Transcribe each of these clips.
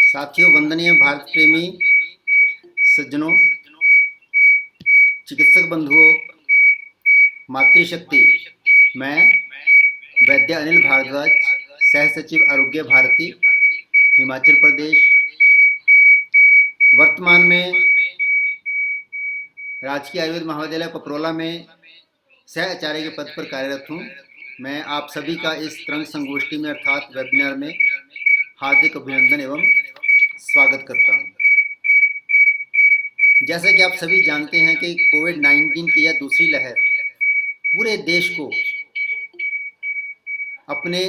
साथियों, वंदनीय भारत प्रेमी सज्जनों, चिकित्सक बंधुओं, मातृशक्ति, मैं वैद्य अनिल भारद्वाज, सह सचिव आरोग्य भारती, हिमाचल प्रदेश, वर्तमान में राजकीय आयुर्वेद महाविद्यालय पपरोला में सह आचार्य के पद पर कार्यरत हूँ। मैं आप सभी का इस तरंग संगोष्ठी में अर्थात वेबिनार में हार्दिक अभिनंदन एवं स्वागत करता हूँ। जैसा कि आप सभी जानते हैं कि कोविड-19 की यह दूसरी लहर पूरे देश को अपने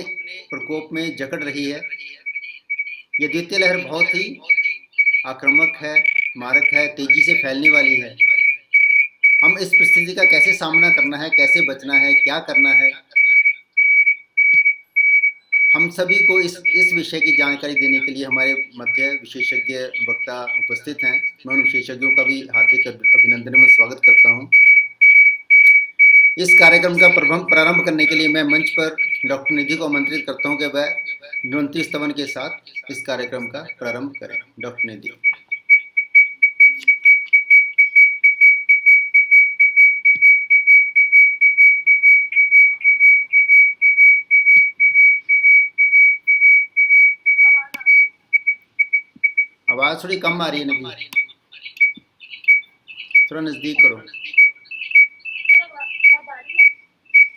प्रकोप में जकड़ रही है। यह द्वितीय लहर बहुत ही आक्रामक है, मारक है, तेजी से फैलने वाली है। हम इस परिस्थिति का कैसे सामना करना है, कैसे बचना है, क्या करना है, हम सभी को इस विषय की जानकारी देने के लिए हमारे मध्य विशेषज्ञ वक्ता उपस्थित हैं। मैं उन विशेषज्ञों का भी हार्दिक अभिनंदन में स्वागत करता हूं। इस कार्यक्रम का प्रारंभ करने के लिए मैं मंच पर डॉक्टर निधि को आमंत्रित करता हूं कि वह ध्वनि स्तवन के साथ इस कार्यक्रम का प्रारंभ करें। डॉक्टर निधि। आवाज थोड़ी कम आ रही है निधि, थोड़ा नजदीक करो।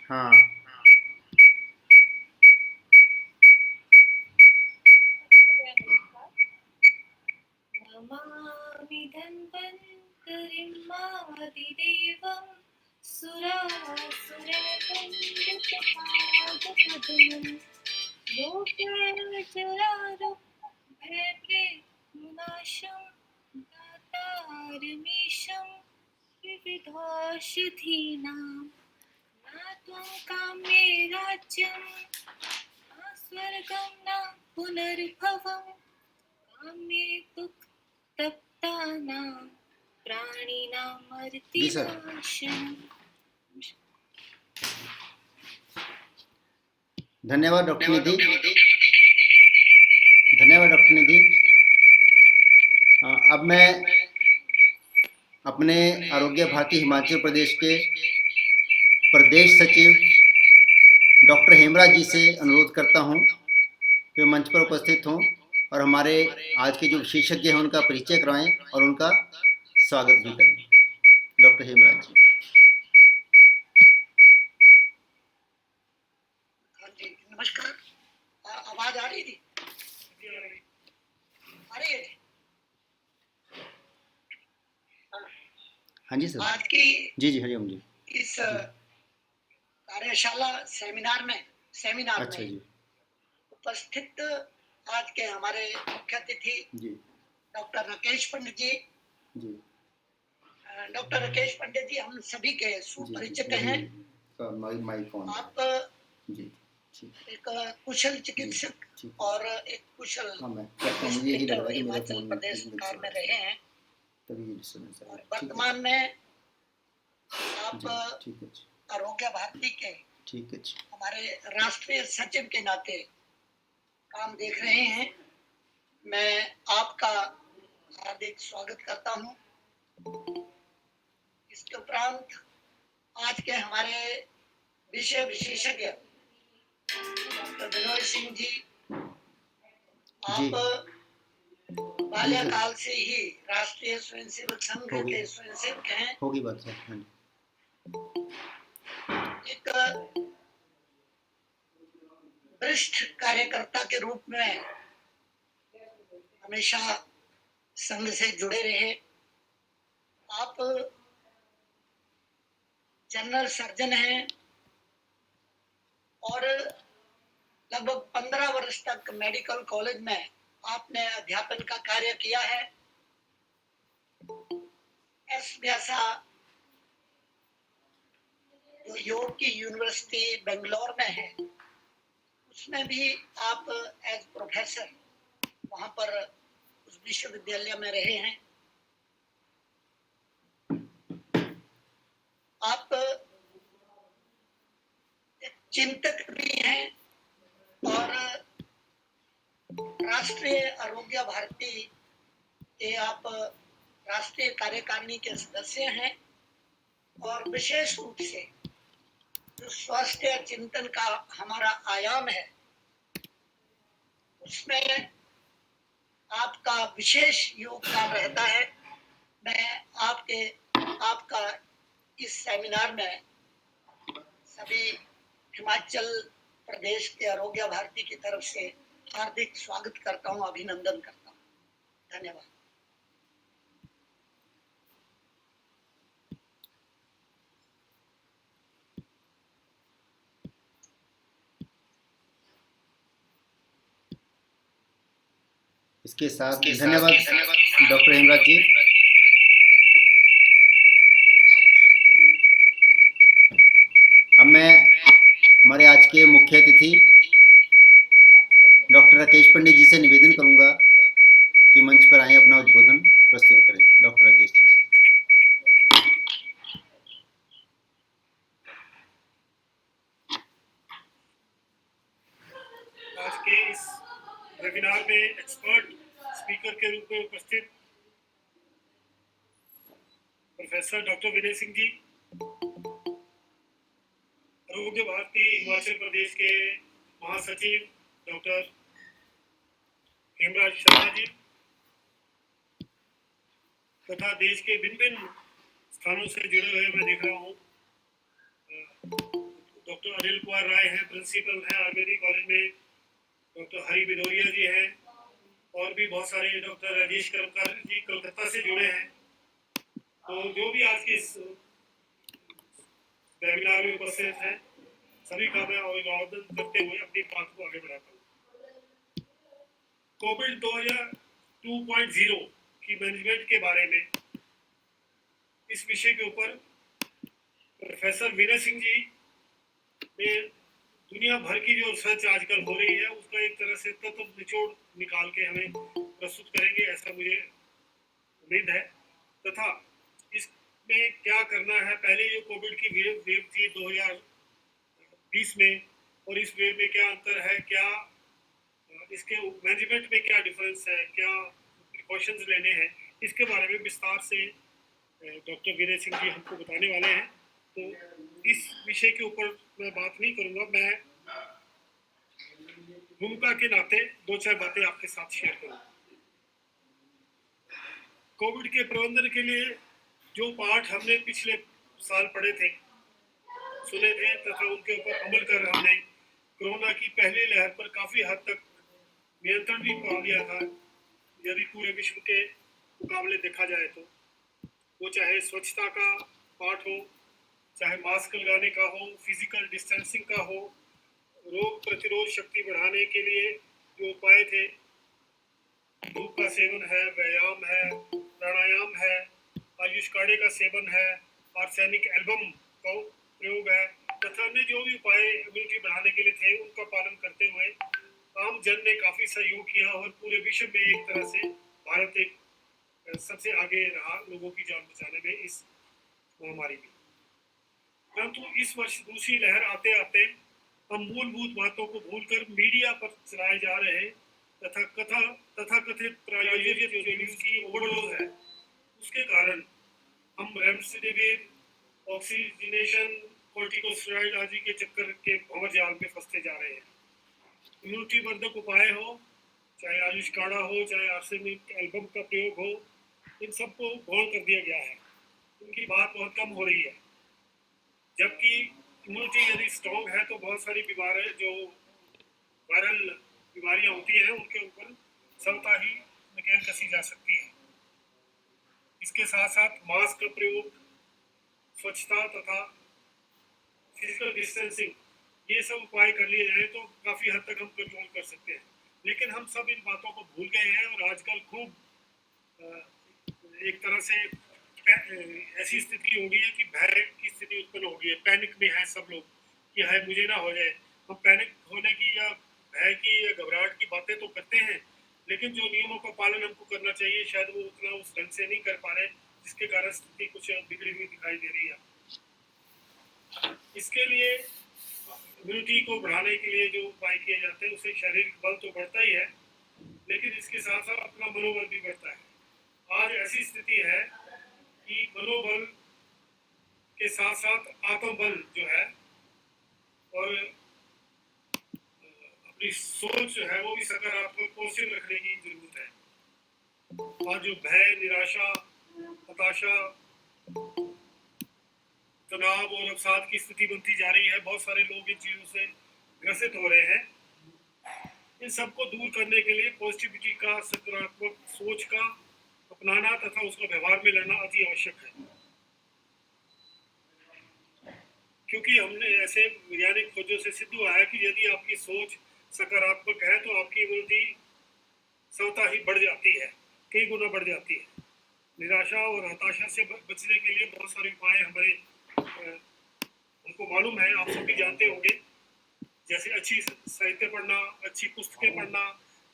हाँ, नमामि धन्वन्तरिमादिदेवं सुरासुरवन्द्यपादपद्मं लोकचराचरं भयविनाशं दातारमीशं विविधौषधीनां नात्वं काम्ये राज्यं न स्वर्गं न पुनर्भवम् काम्ये तप्तानां प्राणिनां मर्तिनाशनम्। धन्यवाद डॉक्टर निधि। धन्यवाद डॉक्टर निधि। अब मैं अपने आरोग्य भारती हिमाचल प्रदेश के प्रदेश सचिव डॉक्टर हेमराज जी से अनुरोध करता हूं कि मंच पर उपस्थित हों और हमारे आज के जो विशेषज्ञ हैं उनका परिचय कराएं और उनका स्वागत भी करें। डॉक्टर हेमराज जी। नमस्कार। आवाज आ रही थी? आ रही है? हाँ जी सर। आज की जी हरिओम जी। इस कार्यशाला सेमिनार में अच्छा जी। उपस्थित आज के हमारे मुख्य अतिथि डॉक्टर राकेश पंडित जी। डॉक्टर राकेश पंडित जी हम सभी के सुपरिचित हैं। आप एक कुशल चिकित्सक और एक कुशल हिमाचल प्रदेश सरकार में रहे हैं और वर्तमान में आप आरोग्य भारती के हमारे राष्ट्रीय सचिव के नाते काम देख रहे हैं। मैं आपका हार्दिक स्वागत करता हूं। इसके उपरांत आज के हमारे विषय विशेषज्ञ डॉक्टर विनोद सिंह जी, आप बाल्यकाल से ही राष्ट्रीय स्वयंसेवक संघ के स्वयंसेवक हैं। होगी बात है। एक वरिष्ठ कार्यकर्ता के रूप में हमेशा संघ से जुड़े रहे। आप जनरल सर्जन हैं और लगभग 15 वर्ष तक मेडिकल कॉलेज में आपने अध्यापन का कार्य किया है। एस व्यासा जो योग की यूनिवर्सिटी बेंगलोर में है, उसमें भी आप एज प्रोफेसर वहां पर उस विश्वविद्यालय में रहे हैं। आप चिंतक भी हैं और राष्ट्रीय आरोग्य भारती के आप राष्ट्रीय कार्यकारिणी के सदस्य हैं और विशेष रूप से जो स्वास्थ्य चिंतन का हमारा आयाम है उसमें आपका विशेष योगदान रहता है। मैं आपका इस सेमिनार में सभी हिमाचल प्रदेश के आरोग्य भारती की तरफ से हार्दिक स्वागत करता हूं, अभिनंदन करता हूं। धन्यवाद। इसके साथ धन्यवाद डॉक्टर हेमराज जी। अब मैं हमारे आज के मुख्य अतिथि डॉक्टर राकेश पंडित जी से निवेदन करूंगा कि मंच पर आए अपना उद्बोधन प्रस्तुत करें। डॉक्टर राकेश जी। आज के इस वेबिनार में एक्सपर्ट स्पीकर के रूप में उपस्थित प्रोफेसर डॉक्टर विनय सिंह जी, आरोग्य भारती हिमाचल प्रदेश के महासचिव डॉक्टर हेमराज शर्मा जी तथा देश के भिन्न भिन्न स्थानों से जुड़े हुए मैं देख रहा हूँ डॉक्टर अनिल कुमार राय हैं, प्रिंसिपल हैं आयुर्वेदिक कॉलेज में, डॉक्टर हरि बिदौरिया जी हैं और भी बहुत सारे डॉक्टर राजेश करमकर जी कोलकाता से जुड़े हैं। तो जो भी आज के इस वेबिनार में उपस्थित हैं सभी का मैं अभिवादन करते हुए अपनी बात को आगे बढ़ाता हूँ। कोविड 2.0 की मैनेजमेंट के बारे में इस विषय के ऊपर प्रोफेसर विनय सिंह जी ने दुनिया भर की जो रिसर्च आजकल हो रही है उसका एक तरह से तत्व निचोड़ निकाल के हमें प्रस्तुत करेंगे, ऐसा मुझे उम्मीद है। तथा इसमें क्या करना है, पहले जो कोविड की वेव थी 2020 में और इस वेव में क्या अंतर है, क्या इसके मैनेजमेंट में क्या डिफरेंस है, क्या प्रिकॉशंस लेने हैं, इसके बारे में विस्तार से डॉक्टर विनय सिंह जी हमको बताने वाले हैं। तो इस विषय के ऊपर मैं बात नहीं करूंगा, मैं भूमिका के नाते दो चार बातें आपके साथ शेयर करूंगा। कोविड के प्रबंधन के लिए जो पाठ हमने पिछले साल पढ़े थे, सुने थे तथा उनके ऊपर अमल कर हमने कोरोना की पहली लहर पर काफी हद तक नियंत्रण भी पा लिया था यदि पूरे विश्व के मुकाबले देखा जाए तो। वो चाहे स्वच्छता का पाठ हो, चाहे मास्क लगाने का हो, फिजिकल डिस्टेंसिंग का हो, रोग प्रतिरोध शक्ति बढ़ाने के लिए जो उपाय थे, धूप का सेवन है, व्यायाम है, प्राणायाम है, आयुष काढ़े का सेवन है, आर्सेनिक एल्बम का प्रयोग है तथा अन्य जो भी उपाय इम्यूनिटी बढ़ाने के लिए थे उनका पालन करते हुए आम जन ने काफी सहयोग किया और पूरे विश्व में एक तरह से भारत एक सबसे आगे रहा लोगों की जान बचाने में इस महामारी में। परंतु इस वर्ष दूसरी लहर आते आते हम मूलभूत बातों को भूलकर मीडिया पर चलाए जा रहे हैं तथा कथित प्रायोजित जो न्यूज की ओवरडोज है उसके कारण हम रेमडेसिविर, ऑक्सीजनेशन, कॉर्टिकोस्टेरॉइड आदि के चक्कर के भंवर जाल में फंसते जा रहे हैं। इम्यूनिटी वर्धक उपाय हो, चाहे आयुष काढ़ा हो, चाहे आर्सेनिक एल्बम का प्रयोग हो, इन सबको गौण कर दिया गया है, उनकी बात बहुत कम हो रही है। जबकि इम्यूनिटी यदि स्ट्रॉन्ग है तो बहुत सारी बीमारियां जो वायरल बीमारियां होती हैं उनके ऊपर क्षमता ही नकेल कसी जा सकती है। इसके साथ साथ मास्क का प्रयोग, स्वच्छता तथा फिजिकल डिस्टेंसिंग, ये सब उपाय कर लिए जाए तो काफी हद तक हम कंट्रोल कर सकते हैं। लेकिन हम सब इन बातों को भूल गए हैं और आजकल खूब एक तरह से ऐसी स्थिति हो गई है कि भय की स्थिति उत्पन्न हो गई है, पैनिक में है सब लोग कि है मुझे ना हो जाए। हम पैनिक होने की या भय की या घबराहट की बातें तो करते हैं लेकिन जो नियमों का पालन हमको करना चाहिए शायद वो उतना उस ढंग से नहीं कर पा रहे, जिसके कारण स्थिति कुछ बिगड़ी हुई दिखाई दे रही है। इसके लिए इम्यूनिटी को बढ़ाने के लिए जो उपाय किए जाते हैं उससे शारीरिक बल तो बढ़ता ही है लेकिन इसके साथ साथ अपना मनोबल भी बढ़ता है। आज ऐसी स्थिति है कि मनोबल के साथ साथ आत्मबल जो है और अपनी सोच जो है वो भी सकारात्मक पॉजिटिव रखने की जरूरत है। आज जो भय, निराशा, हताशा, तनाव और अवसाद की स्थिति बनती जा रही है, बहुत सारे लोग इन चीजों से ग्रसित हो रहे हैं। इन सबको दूर करने के लिए पॉजिटिविटी का, सकारात्मक सोच का अपनाना तथा उसका व्यवहार में लाना अति आवश्यक है। क्योंकि हमने ऐसे वैज्ञानिक खोजों से सिद्ध हुआ है कि यदि आपकी सोच सकारात्मक है तो आपकी इम्यूनिटी स्वतः ही बढ़ जाती है, कई गुना बढ़ जाती है। निराशा और हताशा से बचने के लिए बहुत सारे उपाय हमारे हमको मालूम है, आप सभी जानते होंगे। जैसे अच्छी साहित्य पढ़ना, अच्छी पुस्तकें पढ़ना,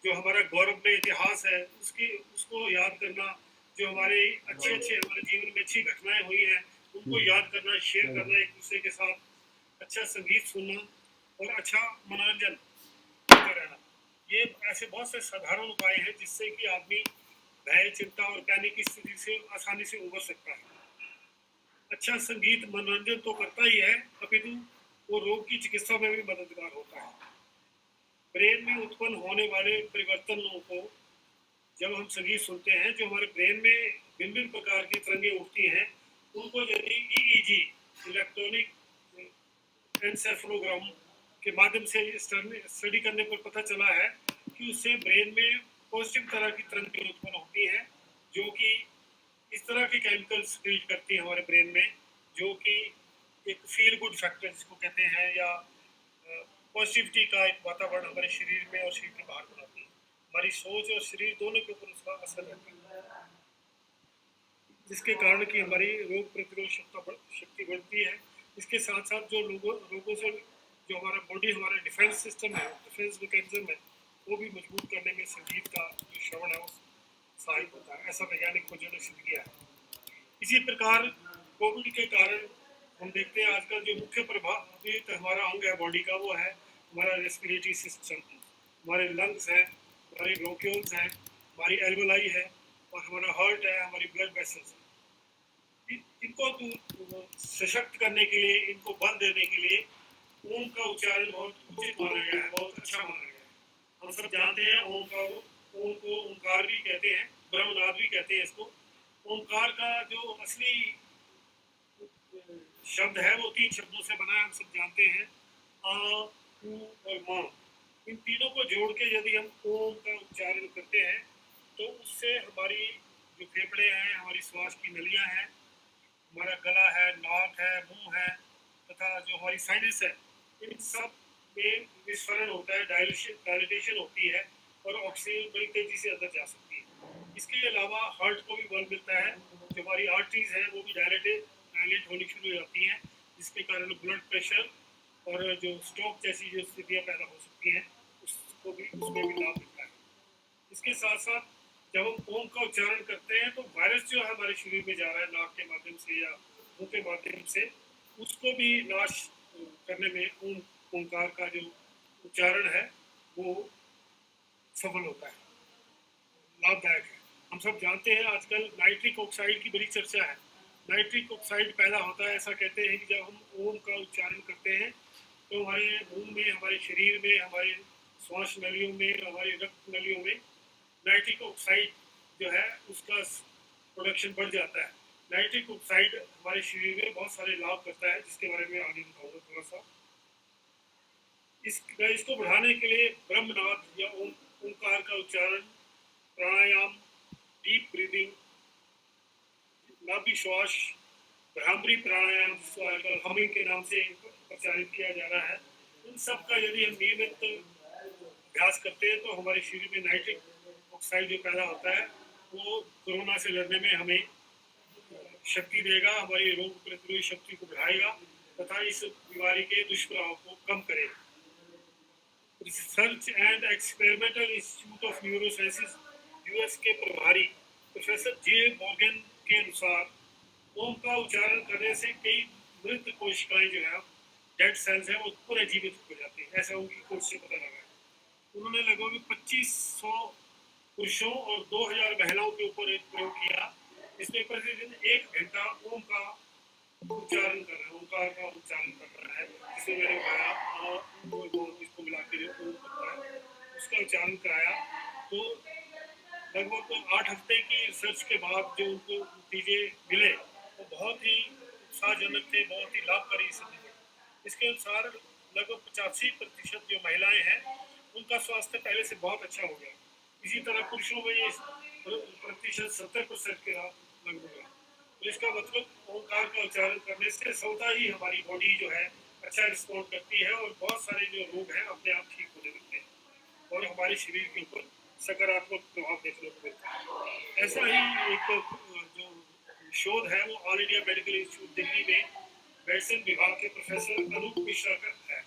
जो हमारा गौरवमय इतिहास है उसको याद करना, जो हमारे हमारे जीवन में अच्छी घटनाएं हुई हैं उनको याद करना, शेयर करना एक दूसरे के साथ, अच्छा संगीत सुनना और अच्छा मनोरंजन करते रहना, ये ऐसे बहुत से साधारण उपाय हैं जिससे कि आदमी भय, चिंता और पैनिक की स्थिति से आसानी से उबर सकता है। अच्छा संगीत मनोरंजन तो करता ही है, अपितु वो रोग की चिकित्सा में भी मददगार होता है। ब्रेन में उत्पन्न होने वाले परिवर्तनों को जब हम संगीत सुनते हैं, जो हमारे ब्रेन में भिन्न भिन्न प्रकार की तरंगें उठती हैं, उनको यदि ईईजी, इलेक्ट्रॉनिक एनसेफेलोग्राम के माध्यम से स्टडी करने पर पता चला है कि उससे ब्रेन में पॉजिटिव तरह की तरंगें उत्पन्न होती हैं, जो कि इस तरह के केमिकल्स क्रिएट करती है हमारे ब्रेन में, जो कि एक फील गुड फैक्टर जिसको कहते हैं, या पॉजिटिविटी का एक वातावरण हमारे शरीर में और शरीर के बाहर बनाती है। हमारी सोच और शरीर दोनों के ऊपर उसका असर रहता है, जिसके कारण कि हमारी रोग प्रतिरोध शक्ति बढ़ती है। इसके साथ साथ जो रोगों से जो हमारा बॉडी, हमारा डिफेंस सिस्टम है, डिफेंस मैकेनिज्म है, वो भी मजबूत करने में संगीत का जो श्रवण है वो सहायक होता है, ऐसा वैज्ञानिक खोजों ने सिद्ध किया है। इसी प्रकार कोविड के कारण हम देखते हैं आजकल जो मुख्य प्रभावित हमारा अंग है बॉडी का, वो है हमारा रेस्पिरेटरी सिस्टम, हमारे लंग्स हैं, हमारी ब्रोंक्यूल्स हैं, हमारी एल्वेलाई है और हमारा हार्ट है, हमारी ब्लड वेसल्स है। इनको सशक्त करने के लिए, इनको बल देने के लिए ओम का उच्चारण बहुत उचित माना गया है, बहुत अच्छा माना गया है। हम सब जानते हैं ओम को ओंकार भी कहते हैं, ब्रह्मनाद भी कहते हैं इसको। ओंकार का जो असली शब्द है वो 3 शब्दों से बना है, हम सब जानते हैं, आ, उ और मा। इन तीनों को जोड़ के यदि हम ओम का उच्चारण करते हैं तो उससे हमारी जो फेफड़े हैं, हमारी श्वास की नलियां हैं, हमारा गला है, नाक है, मुंह है तथा जो हमारी साइनस है, इन सब में विस्फोरण होता है, डायलिटेशन होती है और ऑक्सीजन बड़ी तेजी से अंदर जा सकती है। इसके अलावा हार्ट को भी बल मिलता है, जो हमारी आर्टरीज हैं वो भी डायलेट होनी शुरू हो जाती हैं, जिसके कारण ब्लड प्रेशर और जो स्ट्रोक जैसी जो स्थितियाँ पैदा हो सकती हैं उसमें भी लाभ मिलता है। इसके साथ साथ जब हम ओम का उच्चारण करते हैं तो वायरस जो है हमारे शरीर में जा रहा है नाक के माध्यम से या मुंह के माध्यम से, उसको भी नाश करने में ओंकार का जो उच्चारण है वो सफल होता है, लाभदायक है। हम सब जानते हैं आजकल नाइट्रिक ऑक्साइड की बड़ी चर्चा है। नाइट्रिक ऑक्साइड पैदा होता है, ऐसा कहते हैं कि जब हम ओम का उच्चारण करते हैं तो हमारे मुंह में, हमारे शरीर में, हमारे श्वास नलियों में, हमारी रक्त नलियों में नाइट्रिक ऑक्साइड जो है उसका प्रोडक्शन बढ़ जाता है। नाइट्रिक ऑक्साइड हमारे शरीर में बहुत सारे लाभ करता है, जिसके बारे में आगे बताऊंगा थोड़ा सा। इसको बढ़ाने के लिए ब्रह्मनाद या ओंकार का उच्चारण, प्राणायाम, डीप ब्रीदिंग, नाभि श्वास, भ्रामरी प्राणायाम जिसको आजकल हमिंग के नाम से प्रचारित किया जा रहा है, इन सब का यदि हम नियमित अभ्यास करते हैं तो हमारे शरीर में नाइट्रिक ऑक्साइड जो पैदा होता है वो कोरोना से लड़ने में हमें शक्ति देगा, हमारी रोग प्रतिरोधी शक्ति को बढ़ाएगा तथा इस बीमारी के दुष्प्रभाव को कम करेगा। Research and experimental institute of neurosciences US के प्रभारी प्रोफेसर जे मॉर्गन के अनुसार ओम का उच्चारण करने से कई मृत कोशिकाएं जो है, डेड सेल्स है, वो पुनः जीवित हो जाती है, ऐसा उनकी खोज से पता लगा है। उन्होंने लगभग 2500 पुरुषों और 2000 महिलाओं के ऊपर एक प्रयोग किया। इसमें प्रतिदिन 1 घंटा ओम का उच्चारण कर रहा है, ओंकार का उच्चारण कर रहा है, जिसे मैंने बताया इसको मिला के जो ओम करता है उसका उच्चारण कराया। तो लगभग 8 हफ्ते की रिसर्च के बाद जो उनको नतीजे मिले वो बहुत ही उत्साहजनक थे, बहुत ही लाभकारी सिद्ध हुए। इसके अनुसार लगभग 85% जो महिलाएं हैं उनका स्वास्थ्य पहले से बहुत अच्छा हो गया। इसी तरह पुरुषों में ये प्रतिशत 70% के लगभग है। तो इसका मतलब ओंकार का उच्चारण करने से स्वतः ही हमारी बॉडी जो है अच्छा रिस्पॉन्ड करती है और बहुत सारे जो रोग हैं अपने आप ठीक होने लगते हैं और हमारे शरीर के ऊपर सकारात्मक प्रभाव देखने को मिलता है। ऐसा ही एक जो शोध है वो all India medical institute Delhi में मेडिसिन विभाग के प्रोफेसर अनूप मिश्रा का है।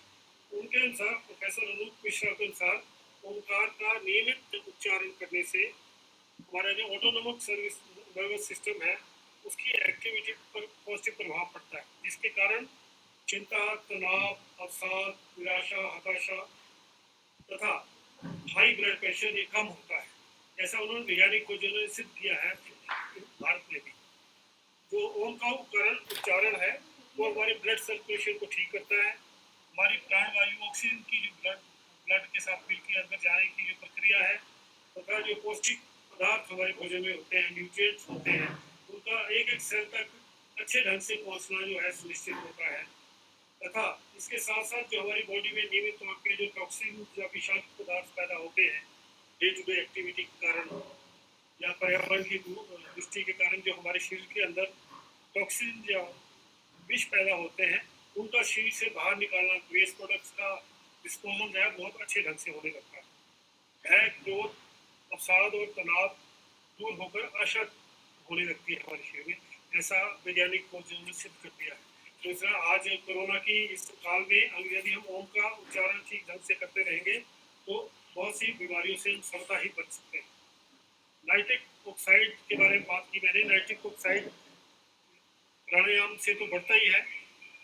उनके अनुसार, प्रोफेसर अनूप मिश्रा के अनुसार ओंकार का नियमित उच्चारण करने से हमारा जो ऑटोनोमिक सर्विस नर्वस सिस्टम है उसकी एक्टिविटी पर पॉजिटिव प्रभाव पड़ता है, जिसके कारण चिंता, तनाव, अवसाद, निराशा, हताशा तथा हाई ब्लड प्रेशर ये कम होता है। ऐसा उन्होंने वैज्ञानिक खोजों ने सिद्ध किया है भारत में भी। जो ओम का उच्चारण है वो हमारे ब्लड सर्कुलेशन को ठीक करता है। हमारी प्राणवायु ऑक्सीजन की जो ब्लड के साथ मिलकर अंदर जाने की जो प्रक्रिया है तथा जो पौष्टिक पदार्थ हमारे भोजन में होते हैं, न्यूट्रिएंट्स होते हैं, उनका एक सेल तक अच्छे ढंग से पहुंचना जो है सुनिश्चित होता है। तथा इसके साथ साथ जो हमारी बॉडी में नियमित तौर पर जो टॉक्सिन या विषाक्त पदार्थ पैदा होते हैं डे टू डे एक्टिविटी के कारण या पर्यावरण की दृष्टि के कारण जो हमारे शरीर के अंदर टॉक्सिन या विष पैदा होते हैं उनका शरीर से बाहर निकालना, वेस्ट प्रोडक्ट्स का डिस्पोजल जो है बहुत अच्छे ढंग से होने लगता है। भय, क्रोध, अवसाद और तनाव दूर होकर आशा होने लगती है हमारे शरीर में। ऐसा वैज्ञानिक खोजों ने सिद्ध कर दिया है। तो इस तरह आज कोरोना की इस काल में यदि हम ओम का उच्चारण ठीक ढंग से करते रहेंगे तो बहुत सी बीमारियों से हम स्वतः ही बच सकते हैं। नाइट्रिक ऑक्साइड के बारे में बात की मैंने। नाइट्रिक ऑक्साइड प्राणायाम से तो बढ़ता ही है।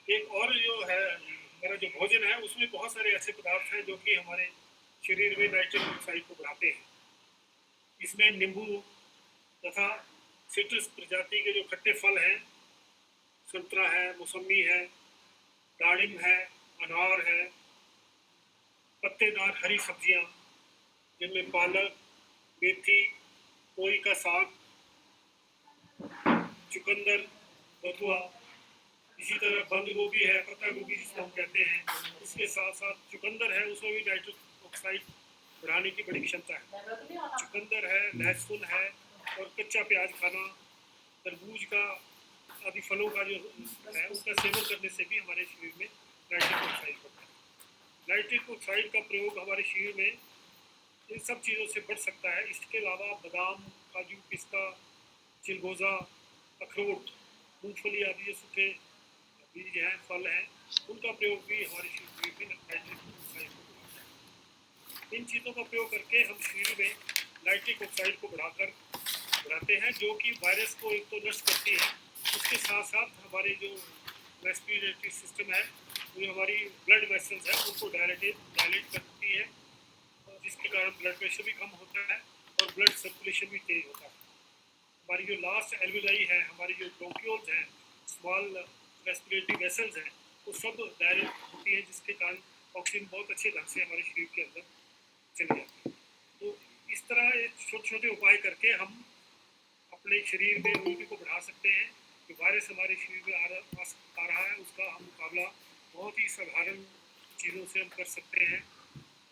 एक और जो है मेरा जो भोजन है उसमें बहुत सारे ऐसे पदार्थ हैं जो कि हमारे शरीर में नाइट्रिक ऑक्साइड को बढ़ाते हैं। इसमें नींबू तथा सिट्रस प्रजाति के जो खट्टे फल हैं, संतरा है, मौसमी है, दाड़िम है, अनार है, पत्तेदार हरी सब्जियां जिनमें पालक, मेथी, तोरी का साग, चुकंदर, बथुआ, इसी तरह बंद गोभी है, पत्ता गोभी जिसको हम कहते हैं, इसके साथ साथ चुकंदर है, उसमें भी नाइट्रिक ऑक्साइड बढ़ाने की बड़ी क्षमता है। चुकंदर है, लहसुन है और कच्चा प्याज खाना, तरबूज का आदि फलों का जो है उसका सेवन करने से भी हमारे शरीर में नाइट्रिक ऑक्साइड बढ़ता है। नाइट्रिक ऑक्साइड का प्रयोग हमारे शरीर में इन सब चीज़ों से बढ़ सकता है। इसके अलावा बादाम, काजू, पिस्ता, चिलगोज़ा, अखरोट, मूंगफली आदि जो सूखे बीज हैं, फल हैं, उनका प्रयोग भी हमारे शरीर में नाइट्रिक ऑक्साइड को बढ़ाता है। इन चीज़ों का प्रयोग करके हम शरीर में नाइट्रिक ऑक्साइड को बढ़ाते हैं, जो कि वायरस को एक तो नष्ट करती है, उसके साथ साथ हमारे जो रेस्पिरेटरी सिस्टम है, जो हमारी ब्लड वेसल्स है उनको डायलेट करती है, जिसके कारण ब्लड प्रेशर भी कम होता है और ब्लड सर्कुलेशन भी तेज होता है। हमारी जो लास्ट एल्विलाई है, हमारी जो ब्रोंक्यूल्स हैं, स्मॉल रेस्पिरेटरी वेसल्स हैं, वो सब डायलेट होती है, जिसके कारण ऑक्सीजन बहुत अच्छे ढंग से हमारे शरीर के अंदर चली जाती है। तो इस तरह छोटे छोटे उपाय करके हम अपने शरीर में इम्यूनिटी को बढ़ा सकते हैं। जो वायरस हमारे शरीर में आ रहा है उसका हम मुकाबला बहुत ही साधारण चीज़ों से हम कर सकते हैं।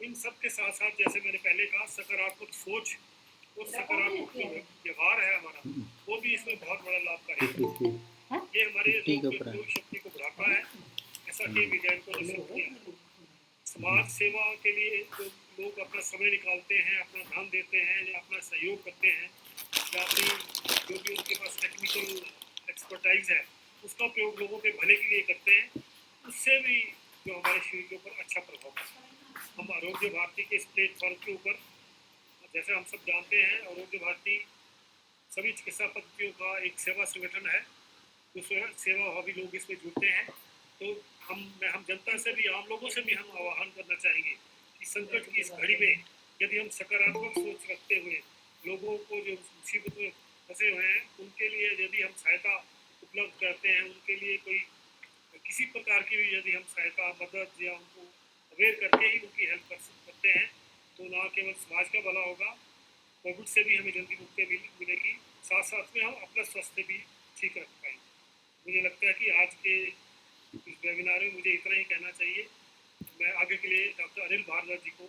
इन सब के साथ साथ जैसे मैंने पहले कहा, सकारात्मक सोच और सकारात्मक व्यवहार है हमारा, वो भी इसमें बहुत बड़ा लाभकारी है। ये हमारे रोग शक्ति को बढ़ाता है, ऐसा कि वैज्ञानिकों ने सिद्ध किया। समाज सेवा के लिए जो लोग अपना समय निकालते हैं, अपना ध्यान देते हैं या अपना सहयोग करते हैं या अपनी जो भी उनके पास टेक्निकल एक्सपर्टाइज है उसका प्रयोग लोगों के भले के लिए करते हैं, उससे भी जो हमारे शरीर के ऊपर अच्छा प्रभाव पड़ता है। हम आरोग्य भारती के इस प्लेटफॉर्म के ऊपर, जैसे हम सब जानते हैं, आरोग्य भारती सभी चिकित्सा पद्धतियों का एक सेवा संगठन है। तो सेवा भावी लोग इसमें जुड़ते हैं। तो हम जनता से भी, आम लोगों से भी हम आह्वान करना चाहेंगे कि संकट की इस घड़ी में यदि हम सकारात्मक सोच रखते हुए लोगों को जो मुसीबत में फंसे हुए हैं उनके लिए यदि हम सहायता उपलब्ध करते हैं, उनके लिए कोई किसी प्रकार की भी यदि हम सहायता मदद या उनको अवेयर करके ही उनकी हेल्प करते हैं तो ना केवल समाज का भला होगा, कोविड से भी हमें जल्दी मुक्ति मिलेगी, साथ साथ में हम अपना स्वास्थ्य भी ठीक रख पाएंगे। मुझे लगता है कि आज के इस वेबिनार में मुझे इतना ही कहना चाहिए। मैं आगे के लिए डॉक्टर अनिल भारद्वाज जी को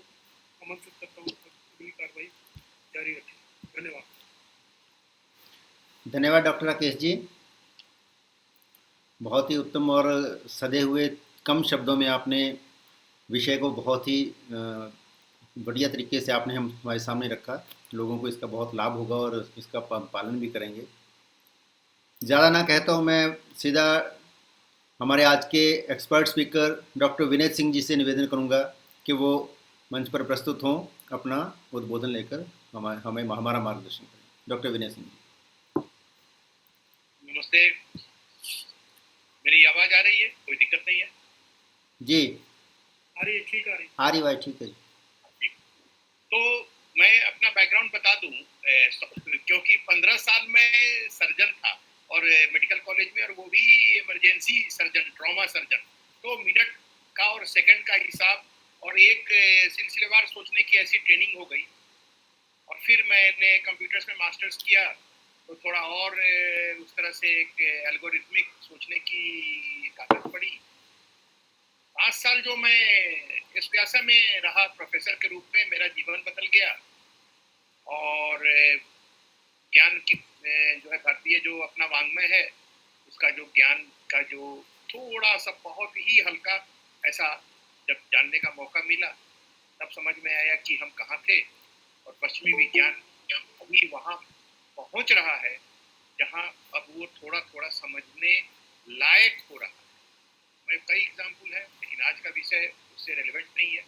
आमंत्रित करता हूँ, अगली कार्रवाई जारी रखें। धन्यवाद। धन्यवाद डॉक्टर राकेश जी, बहुत ही उत्तम और सधे हुए कम शब्दों में आपने विषय को बहुत ही बढ़िया तरीके से आपने हमारे सामने रखा। लोगों को इसका बहुत लाभ होगा और इसका पालन भी करेंगे। ज़्यादा ना कहता हूँ, मैं सीधा हमारे आज के expert speaker doctor Vinay Singh ji से निवेदन करूँगा कि वो मंच पर प्रस्तुत हों, अपना उद्बोधन लेकर हमारा मार्गदर्शन करें। डॉक्टर विनय सिंह जी। नमस्ते, मेरी आवाज़ आ रही है? कोई दिक्कत नहीं है? जी आ रही है, ठीक आ रही भाई, ठीक है। तो मैं अपना बैकग्राउंड बता दूं, क्योंकि 15 साल में सर्जन था और मेडिकल कॉलेज में, और वो भी इमरजेंसी सर्जन, ट्रॉमा सर्जन। तो मिनट का और सेकंड का हिसाब और एक सिलसिलेवार सोचने की ऐसी ट्रेनिंग हो गई। और फिर मैंने कंप्यूटर्स में मास्टर्स किया तो थोड़ा और उस तरह से एक एल्गोरिथमिक सोचने की ताकत पड़ी। 5 साल जो मैं इस व्यासा में रहा प्रोफेसर के रूप में, मेरा जीवन बदल गया। और ज्ञान की जो है भारतीय जो अपना वाङ्मय है, उसका जो ज्ञान का जो थोड़ा सा बहुत ही हल्का ऐसा जब जानने का मौका मिला, तब समझ में आया कि हम कहाँ थे। और पश्चिमी विज्ञान अभी वहाँ पहुँच रहा है जहाँ अब वो थोड़ा थोड़ा समझने लायक हो रहा है। मैं कई एग्जाम्पल है, लेकिन आज का विषय उससे रेलेवेंट नहीं है,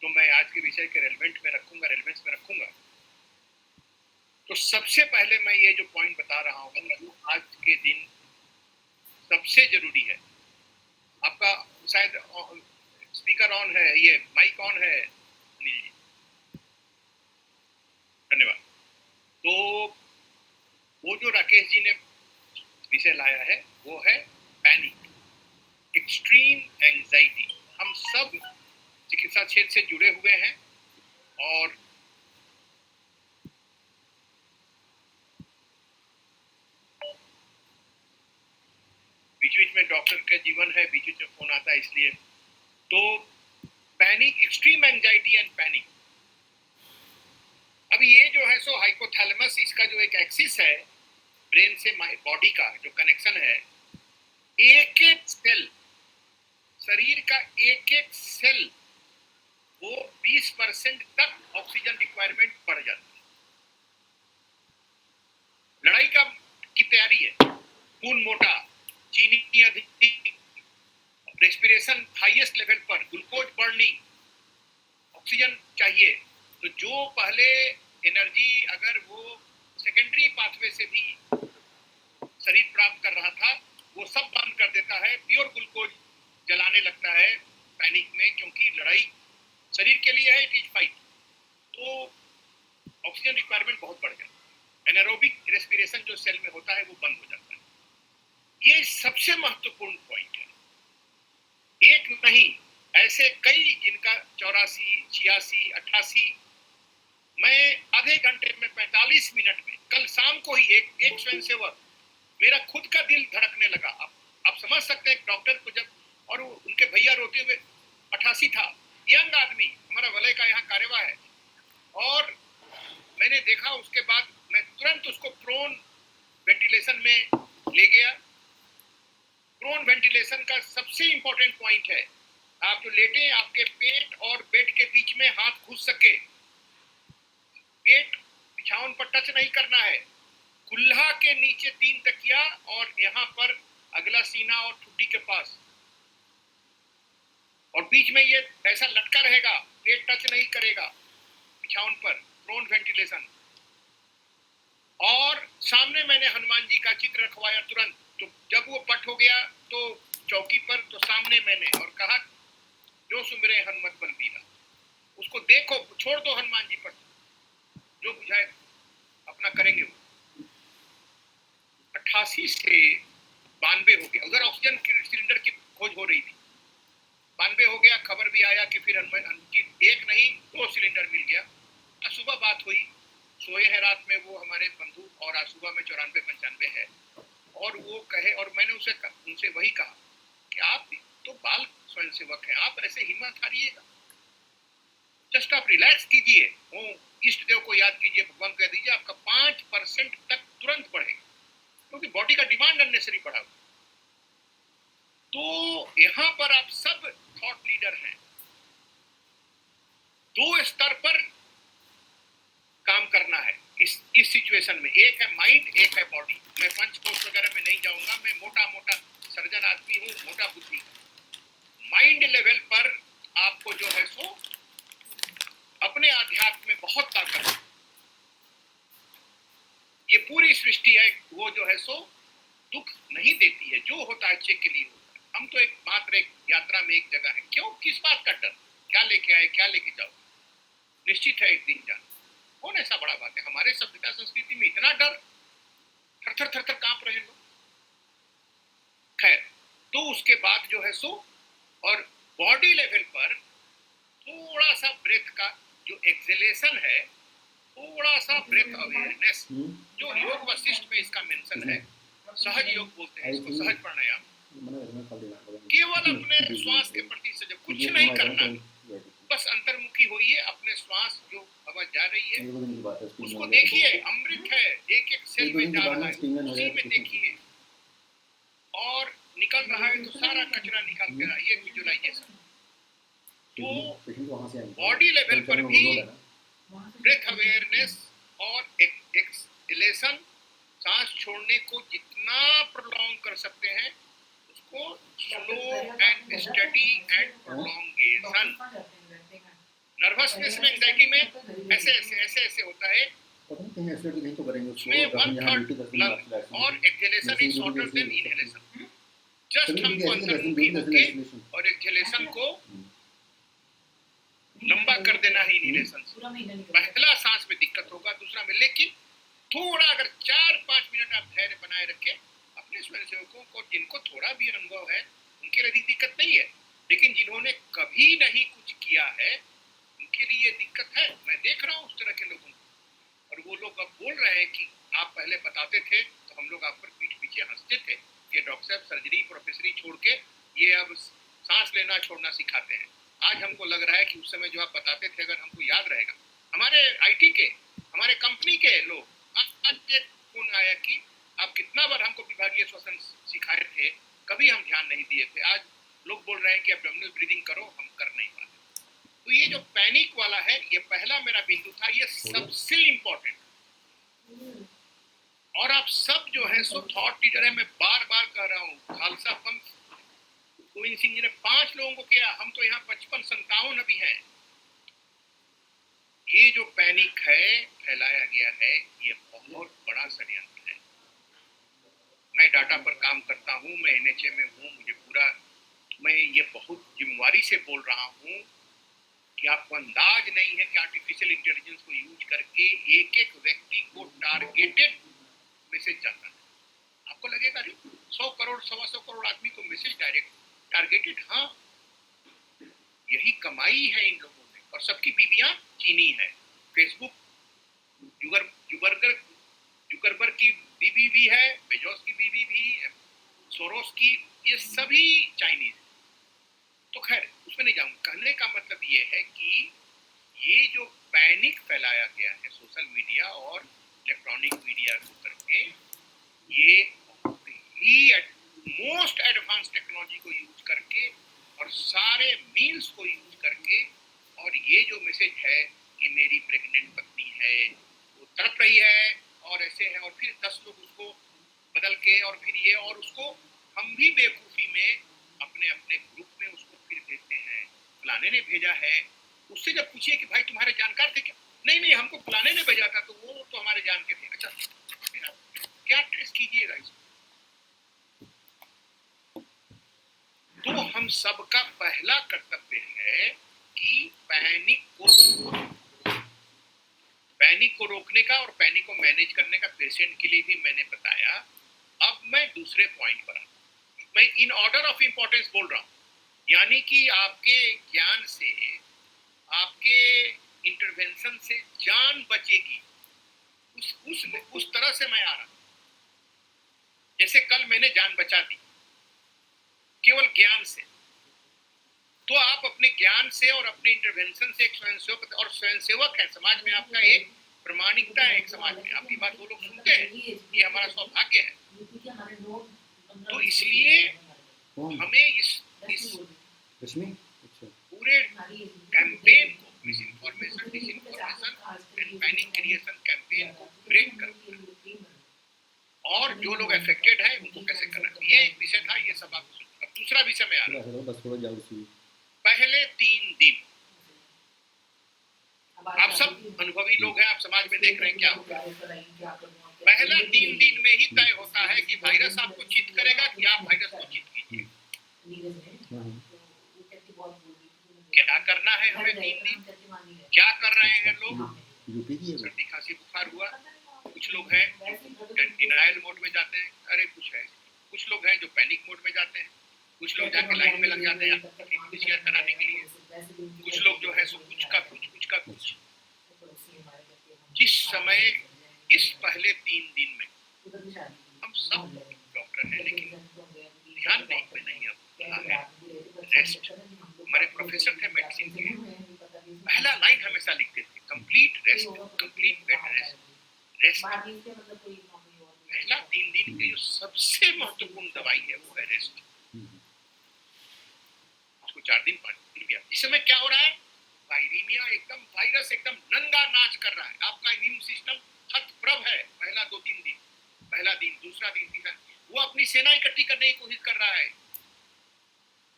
तो मैं आज के विषय के रेलेवेंस में रखूंगा। तो सबसे पहले मैं ये जो पॉइंट बता रहा हूँ, जो आज के दिन सबसे जरूरी है। आपका शायद स्पीकर ऑन है, ये माइक ऑन है? धन्यवाद। तो वो जो राकेश जी ने विषय लाया है वो है पैनिक, एक्सट्रीम एंजाइटी। हम सब चिकित्सा क्षेत्र से जुड़े हुए हैं और बीच बीच में डॉक्टर का जीवन है, बीच बीच में फोन आता है, इसलिए। तो panic, extreme anxiety and panic. अब ये जो है सो हाइपोथैलेमस, इसका जो एक एक्सिस है ब्रेन से बॉडी का जो कनेक्शन है, एक एक सेल, शरीर का एक एक सेल, वो 20% तक ऑक्सीजन रिक्वायरमेंट बढ़ जाती है। लड़ाई की तैयारी है, खून मोटा, चीनी अधिक, रेस्पिरेशन हाईएस्ट लेवल पर, ग्लूकोज बर्निंग, ऑक्सीजन चाहिए। तो जो पहले एनर्जी अगर वो सेकेंडरी पाथवे से भी शरीर प्राप्त कर रहा था, वो सब बंद कर देता है, प्योर ग्लूकोज जलाने लगता है पैनिक में, क्योंकि लड़ाई शरीर के लिए है, इट इज फाइट। तो ऑक्सीजन रिक्वायरमेंट बहुत बढ़ जाता है, एनारोबिक रेस्पिरेशन जो सेल में होता है वो बंद हो जाता है। ये सबसे महत्वपूर्ण पॉइंट है। एक नहीं, ऐसे कई जिनका 84, 86, 88, मैं आधे घंटे में 45 मिनट में, कल शाम को ही एक स्वयंसेवक, मेरा खुद का दिल धड़कने लगा। आप समझ सकते हैं डॉक्टर को जब, और उनके भैया रोते हुए, 88 था, यंग आदमी, हमारा वलय का यहाँ कार्यवाह है। और मैंने देखा, उसके बाद मैं तुरंत उसको प्रोन वेंटिलेशन में ले गया। प्रोन वेंटिलेशन का सबसे इंपॉर्टेंट पॉइंट है, आप जो लेटे, आपके पेट और बेड के बीच में हाथ घुस सके, पेट बिछावन पर टच नहीं करना है, कुल्हा के नीचे 3 तकिया और यहाँ पर अगला सीना और ठुड्डी के पास, और बीच में ये ऐसा लटका रहेगा, पेट टच नहीं करेगा बिछावन पर, प्रोन वेंटिलेशन। और सामने मैंने हनुमान जी का चित्र रखवाया तुरंत। तो जब वो पट हो गया तो चौकी पर, तो सामने मैंने और कहा, जो सुमिरे हनुमत बलबीरा, उसको देखो, छोड़ दो हनुमान जी पर, जो बुझाए। अपना करेंगे वो। 88 से 92 हो गया, उधर ऑक्सीजन सिलेंडर की खोज हो रही थी, 92 हो गया, खबर भी आया कि फिर एक नहीं 2 सिलेंडर मिल गया। आज सुबह बात हुई, सोए हैं रात में वो हमारे बंधु, और आज सुबह में 94-95 है। और वो कहे, और मैंने उनसे वही कहा कि आप तो बाल स्वयंसेवक हैं, आप ऐसे हिम्मत हारिएगा, जस्ट आप रिलैक्स कीजिए, वो इष्ट देव को याद कीजिए, भगवान कह दीजिए, आपका 5% तक तुरंत बढ़ेगा, क्योंकि बॉडी का डिमांड अननेसेसरी बढ़ा। तो यहां पर आप सब थॉट लीडर हैं, 2 स्तर पर काम करना है इस सिचुएशन में। एक है माइंड, एक है बॉडी। मैं पंचकोश वगैरह में नहीं जाऊंगा, मैं मोटा सर्जन आदमी हूं, मोटा बुद्धि। माइंड लेवल पर आपको जो है सो अपने आध्यात्म में बहुत ताकत है। ये पूरी सृष्टि है, वो जो है सो दुख नहीं देती है, जो होता है अच्छे के लिए होता है। हम तो एक यात्रा में एक जगह है, क्यों, किस बात का डर, क्या लेके आए, क्या लेके जाओ, निश्चित है एक दिन जाना। कौन ऐसा बड़ा बात है, हमारे सभ्यता संस्कृति में इतना डर, थर थर कांप रहे लोग। खैर, तो उसके बाद जो है सो, और बॉडी लेवल पर थोड़ा सा ब्रेथ का जो एक्सेलेशन है, थोड़ा सा ब्रेथ अवेयरनेस, जो योग वशिष्ठ में इसका मेंशन है, सहज योग बोलते हैं इसको, सहज प्राणायाम। केवल अपने श्वास के प्रति सजग, कुछ नहीं करना, बस अंतर्मुखी होइए, अपने श्वास जो हवा जा रही है उसको देखिए, अमृत है, एक सेल में जा रहा है, उसी में देखिए, और निकल रहा है तो सारा कचरा निकाल कर आइए, विजुअलाइजेशन। तो बॉडी लेवल पर भी ब्रेथ अवेयरनेस और एक्सहेलेशन, सांस छोड़ने को जितना प्रोलॉन्ग कर सकते हैं उसको slow and study and prolongation. Nervousness में, एंजाइटी में ऐसे होता है, उसमें 1/3 लंग और exhalation is shorter than inhalation. Just हमको अंतर्मुखी होके और एक्सहेलेशन को लंबा कर देना है इनहेलेशन से। पहला सांस में दिक्कत होगा, दूसरा में, लेकिन थोड़ा अगर 4-5 मिनट आप धैर्य बनाए रखें, अपने स्वयंसेवकों को जिनको थोड़ा भी अनुभव है उनके लिए दिक्कत नहीं है, लेकिन जिन्होंने कभी नहीं कुछ किया है उनके लिए दिक्कत है। मैं देख रहा हूँ उस तरह के लोगों को, और वो लोग अब बोल रहे हैं कि आप पहले बताते थे तो हम लोग आप पर पीठ पीछे हंसते थे कि डॉक्टर साहब सर्जरी प्रोफेसरी छोड़ के ये अब सांस लेना छोड़ना सिखाते हैं। आज हमको लग रहा है कि उस समय जो आप बताते थे, अगर हमको याद रहेगा, हमारे आईटी के, हमारे कंपनी के लोग, आज एक फोन आया कि आप कितना बार हमको विभागीय श्वसन सिखाए थे, कभी हम ध्यान नहीं दिए थे। आज लोग बोल रहे हैं कि एब्डोमिनल ब्रीदिंग करो, हम कर नहीं पाते। तो ये जो पैनिक वाला है, ये पहला मेरा बिंदु था, ये सबसे इम्पोर्टेंट। और आप सब जो है सो थॉट लीडर है, मैं बार बार कह रहा हूँ, खालसा पंथ गोविंद सिंह जी ने 5 लोगों को किया, हम तो यहाँ 55-57 अभी हैं। ये जो पैनिक है फैलाया गया है, ये बहुत बड़ा षड्यंत्र है। मैं डाटा पर काम करता हूँ, मैं एनएचए में हूँ, मुझे पूरा, मैं ये बहुत जिम्मेवारी से बोल रहा हूँ कि आपको अंदाज नहीं है कि आर्टिफिशियल इंटेलिजेंस को यूज करके एक व्यक्ति को टारगेटेड मैसेज जाता है। आपको लगेगा 100 करोड़ 125 करोड़ आदमी को मैसेज डायरेक्ट टारगेटेड, हाँ, यही कमाई है इन लोगों ने। और सबकी बीवियां चीनी है, फेसबुक जुकरबर्ग की बीवी भी है, बेजोस की बीवी भी, सोरोस की, ये सभी चाइनीज। तो खैर उसमें नहीं जाऊंगा। कहने का मतलब ये है कि ये जो पैनिक फैलाया गया है सोशल मीडिया और इलेक्ट्रॉनिक मीडिया को करके, ये ही मोस्ट एडवांस टेक्नोलॉजी को यूज करके और सारे मीन्स को यूज करके, और ये जो मैसेज है कि मेरी प्रेग्नेंट पत्नी है, वो तड़प रही है और ऐसे है, और फिर 10 लोग उसको बदल के, और फिर ये, और उसको हम भी बेवकूफ़ी में अपने अपने ग्रुप में उसको फिर भेजते हैं, फलाने ने भेजा है। उससे जब पूछिए कि भाई तुम्हारे जानकार थे क्या, नहीं हमको फलाने ने भेजा था, तो वो तो हमारे जान के थे। अच्छा, क्या ट्रेस कीजिएगा इसको। तो हम सबका पहला कर्तव्य है कि पैनिक पैनिक को रोकने का और पैनिक को मैनेज करने का पेशेंट के लिए भी मैंने बताया। अब मैं दूसरे पॉइंट पर आता हूँ, मैं इन ऑर्डर ऑफ इंपॉर्टेंस बोल रहा हूँ, यानी कि आपके ज्ञान से, आपके इंटरवेंशन से जान बचेगी, उस तरह से मैं आ रहा हूं। जैसे कल मैंने जान बचा दी केवल ज्ञान से, तो आप अपने ज्ञान से और अपने इंटरवेंशन से एक स्वयंसेवक और स्वयंसेवक है, समाज में आपका एक प्रमाणिकता है, एक समाज में आपकी बात वो लोग सुनते हैं, ये हमारा सौभाग्य है। तो इसलिए हमें इस पूरे कैंपेन को, miss information, disinformation and panic creation campaign को ब्रेक करना है, और जो लोग अफेक्टेड हैं उनको कैसे करना है, ये एक विषय था। ये सब आप अब दूसरा विषय में आ रहा है। पहले 3 दिन आप सब अनुभवी लोग हैं, आप समाज में देख रहे हैं क्या होगा। पहला 3 दिन में ही तय होता है कि वायरस आपको चित करेगा कि आप वायरस को चित कीजिए। क्या करना है हमें 3 दिन, क्या कर रहे हैं लोग? सर्दी खांसी बुखार हुआ, कुछ लोग हैं डिनायल मोड में जाते हैं, अरे कुछ लोग हैं जो पैनिक मोड में जाते हैं, कुछ लोग जाके लाइन में लग जाते हैं PCR कराने के लिए, कुछ लोग जो है सो कुछ का कुछ। जिस समय इस पहले 3 दिन में हम सब डॉक्टर हैं, लेकिन ध्यान नहीं है रेस्ट। हमारे प्रोफेसर थे मेडिसिन के, पहला लाइन हमेशा लिखते थे, complete rest, complete bed rest. पहला 3 दिन की जो सबसे महत्वपूर्ण दवाई है वो है रेस्ट। उसको 4 दिन 5 दिन भी। इस समय क्या हो रहा है? वायरीमिया एकदम, वायरस एकदम नंगा नाच कर रहा है, आपका इम्यून सिस्टम हतप्रभ है। पहला 2-3 दिन, पहला दिन, दूसरा दिन, तीसरा, वो अपनी सेना इकट्ठी करने की कोशिश कर रहा है,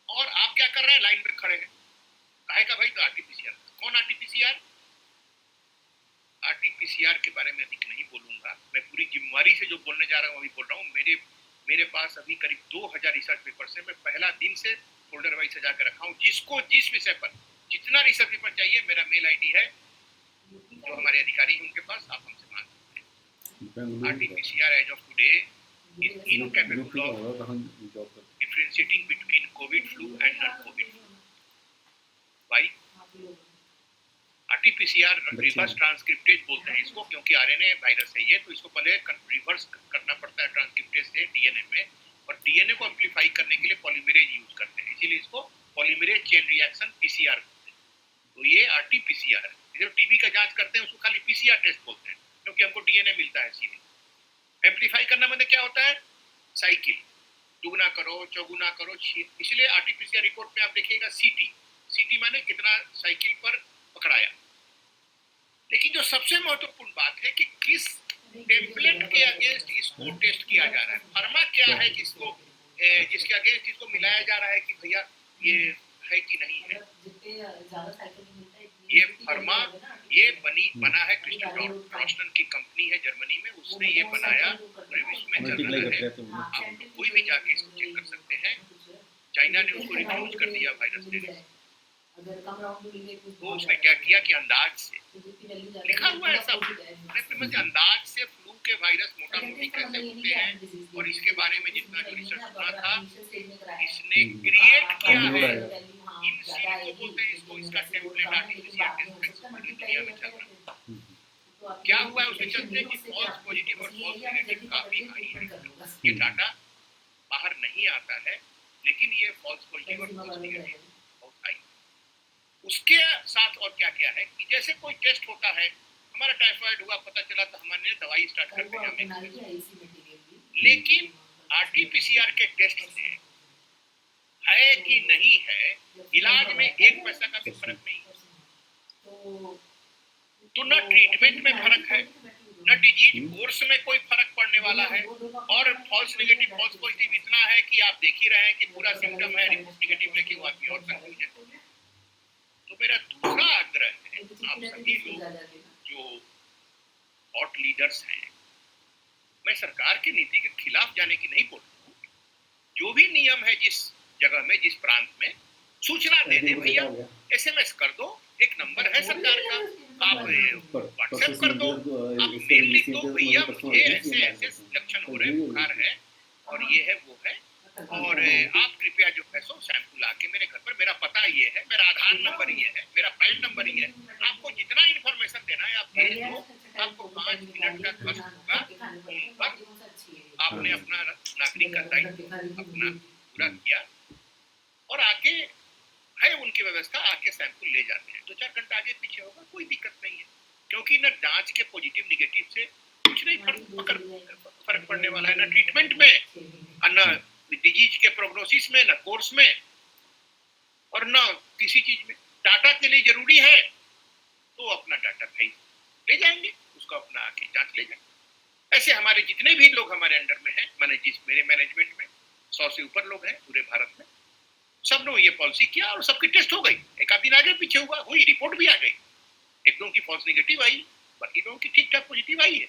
और आप क्या कर रहे हैं? लाइन में खड़े हैं। काहे का भाई? तो आरटीपीसीआर। कौन आरटीपीसीआर? आरटीपीसीआर के बारे में अधिक नहीं बोलूंगा, मैं पूरी जिम्मेवारी से जो बोलने जा रहा हूँ अभी बोल रहा हूँ। मेरे पास अभी करीब 2000 रिसर्च पेपर है, मैं पहला दिन से फोल्डर वाइज सजा के रखा हूँ। जिसको जिस विषय पर जितना रिसर्च पेपर चाहिए, मेरा मेल आईडी है, जो हमारे अधिकारी हैं उनके पास, आप हमसे मांग सकते हैं। RTPCR as of today is incapable of differentiating between COVID flu and non COVID flu. Why? RTPCR reverse transcriptase बोलते हैं इसको, क्योंकि आरएनए वायरस है ये, तो इसको पहले रिवर्स करना पड़ता है ट्रांसक्रिप्टेज से डीएनए में, और डीएनए को एम्प्लीफाई करने के लिए पॉलीमरेज यूज करते हैं, इसीलिए इसको पॉलीमरेज चेन रिएक्शन पीसीआर बोलते हैं। तो ये आरटीपीसीआर है। जब टीबी का जांच करते हैं उसको खाली पीसीआर टेस्ट बोलते हैं, क्योंकि हमको डीएनए मिलता है सीधे। एम्प्लीफाई करना मतलब क्या होता है? साइकिल दुगुना करो, चौगुना करो, इसलिए आरटीपीसीआर रिपोर्ट में आप देखिएगा सीटी माने कितना साइकिल पर पकड़ाया। लेकिन जो सबसे महत्वपूर्ण बात है कि किस टेम्पलेट के अगेंस्ट इसको टेस्ट किया जा रहा है, फर्मा क्या है जिसके अगेंस्ट इसको मिलाया जा रहा है कि भैया ये है कि नहीं है। ये फर्मा ये बना है क्रिस्टल रोस्टन की कंपनी है जर्मनी में, उसने ये बनाया, इसमें जर्नल है, आप कोई भी जाके इसको चेक कर सकते हैं। चाइना ने उसको रिफ्यूज कर दिया वायरस देने से। तो उसने क्या किया कि अंदाज से लिखा हुआ है सब, अंदाज से फ्लू के वायरस मोटा मोटी कैसे होते हैं, और इसके बारे में जितना जो रिसर्च सुना था इसने क्रिएट किया है। इन सीरीज को बोलते हैं इसको, इसका टेम्पलेट आर्टिफिशियल टेस्ट पूरी दुनिया में चल रहा है। क्या हुआ है उसके चलते कि फॉल्स पॉजिटिव और फॉल्स नेगेटिव काफी हाई है। ये डाटा बाहर नहीं आता है, लेकिन ये फॉल्स पॉजिटिव और फॉल्स नेगेटिव बहुत हाई। उसके साथ और क्या क्या है कि जैसे कोई टेस्ट होता है, हमारा टाइफाइड हुआ पता चला तो हमने दवाई स्टार्ट कर दी, लेकिन आरटीपीसीआर के टेस्ट से है कि नहीं है, इलाज में 1 पैसा का भी फर्क नहीं है। तो न ट्रीटमेंट में फर्क है, न डिजीज कोर्स में कोई फर्क पड़ने वाला है, और फॉल्स नेगेटिव फॉल्स पॉजिटिव इतना है कि आप देख ही रहे हैं कि पूरा सिम्टम है, रिपोर्ट नेगेटिव लेके वो आदमी और कंफ्यूजन। तो मेरा दूसरा आग्रह है, आप सभी लोग जो थॉट लीडर्स हैं, मैं सरकार की नीति के खिलाफ जाने की नहीं बोल रहा हूँ। जो भी नियम है जिस जगह में, जिस प्रांत में, सूचना दे दे भैया, SMS कर दो, एक नंबर है सरकार का, आप व्हाट्सएप कर दो, आप मेल लिख दो, भैया मुझे ऐसे ऐसे लक्षण हो रहे हैं, बुखार है और ये है वो है, और आप कृपया जो है सो सैंपल आके मेरे घर पर, मेरा पता ये है, मेरा आधार नंबर ये है, मेरा पैन नंबर ये है, आपको जितना इन्फॉर्मेशन देना है आप भेज दो, आपको 5 मिनट का कष्ट होगा, पर आपने अपना नागरिक का दायित्व अपना पूरा किया, और आगे है उनकी व्यवस्था, आके सैंपल ले जाते हैं, 2-4 घंटा आगे पीछे होगा, कोई दिक्कत नहीं है, क्योंकि न जांच के पॉजिटिव निगेटिव से कुछ नहीं फर्क पड़ने वाला है, ना ट्रीटमेंट में, न डिजीज के प्रोग्नोसिस में, न कोर्स में, और न किसी चीज में। डाटा के लिए जरूरी है तो अपना डाटा भेज ले जाएंगे, उसको अपना आके जांच ले जाएंगे। ऐसे हमारे जितने भी लोग हमारे अंडर में हैं, मैंने जिस मेरे मैनेजमेंट में 100 से ऊपर लोग हैं पूरे भारत में, सब ने ये पॉलिसी किया और सबकी टेस्ट हो गई, एक आध दिन आगे पीछे हुआ, हुई, रिपोर्ट भी आ गई, एक दो की फॉल्स नेगेटिव आई, बाकी लोगों की ठीक ठाक पॉजिटिव आई है।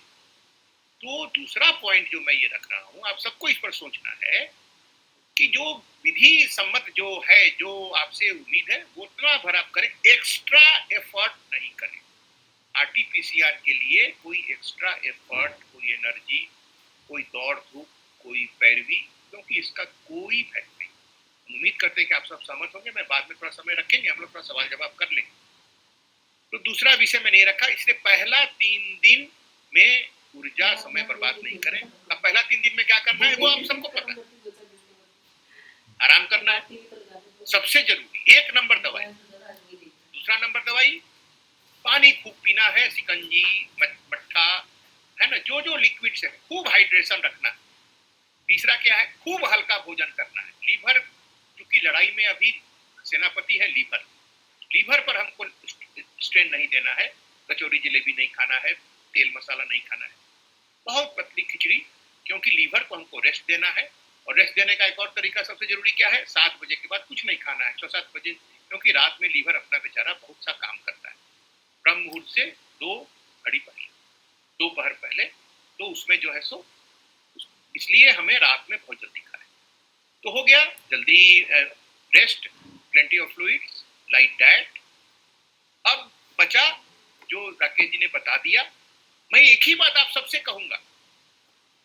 तो दूसरा पॉइंट जो मैं ये रख रहा हूँ, आप सबको इस पर सोचना है कि जो विधि सम्मत जो है, जो आपसे उम्मीद है, वो उतना भर आप करें, एक्स्ट्रा एफर्ट नहीं करें। RT-PCR के लिए कोई एक्स्ट्रा एफर्ट, कोई एनर्जी, कोई दौड़ धूप, कोई पैरवी, क्योंकि इसका कोई फायदा नहीं। उम्मीद करते हैं कि आप सब सहमत होंगे, मैं बाद में थोड़ा समय रखेंगे, हम लोग थोड़ा सवाल जवाब कर लेंगे। तो दूसरा विषय मैंने ये रखा, इसलिए पहला 3 दिन में ऊर्जा समय बर्बाद नहीं करें। अब पहला 3 दिन में क्या करना है वो आप सबको पता है, आराम करना है सबसे जरूरी, 1 नंबर दवाई, दूसरा नंबर दवाई पानी खूब पीना है, सिकंजी, मट्ठा है ना, जो जो लिक्विड से खूब हाइड्रेशन रखना है। तीसरा क्या है, खूब हल्का भोजन करना है। लीवर, क्योंकि लड़ाई में अभी सेनापति है लीवर, लीवर पर हमको स्ट्रेन नहीं देना है, कचौरी जलेबी नहीं खाना है, तेल मसाला नहीं खाना है, बहुत पतली खिचड़ी, क्योंकि लीवर को हमको रेस्ट देना है। और रेस्ट देने का एक और तरीका सबसे जरूरी क्या है, 7 बजे के बाद कुछ नहीं खाना है, 6-7 बजे, क्योंकि रात में लीवर अपना बेचारा बहुत सा काम करता है, ब्रह्म मुहूर्त से 2 घड़ी पहले, दोपहर पहले, तो उसमें जो है सो, इसलिए हमें रात में बहुत जल्दी खाना है। तो हो गया, जल्दी rest, plenty of fluids, light diet. अब बचा जो राकेश जी ने बता दिया, मैं एक ही बात आप सबसे कहूंगा,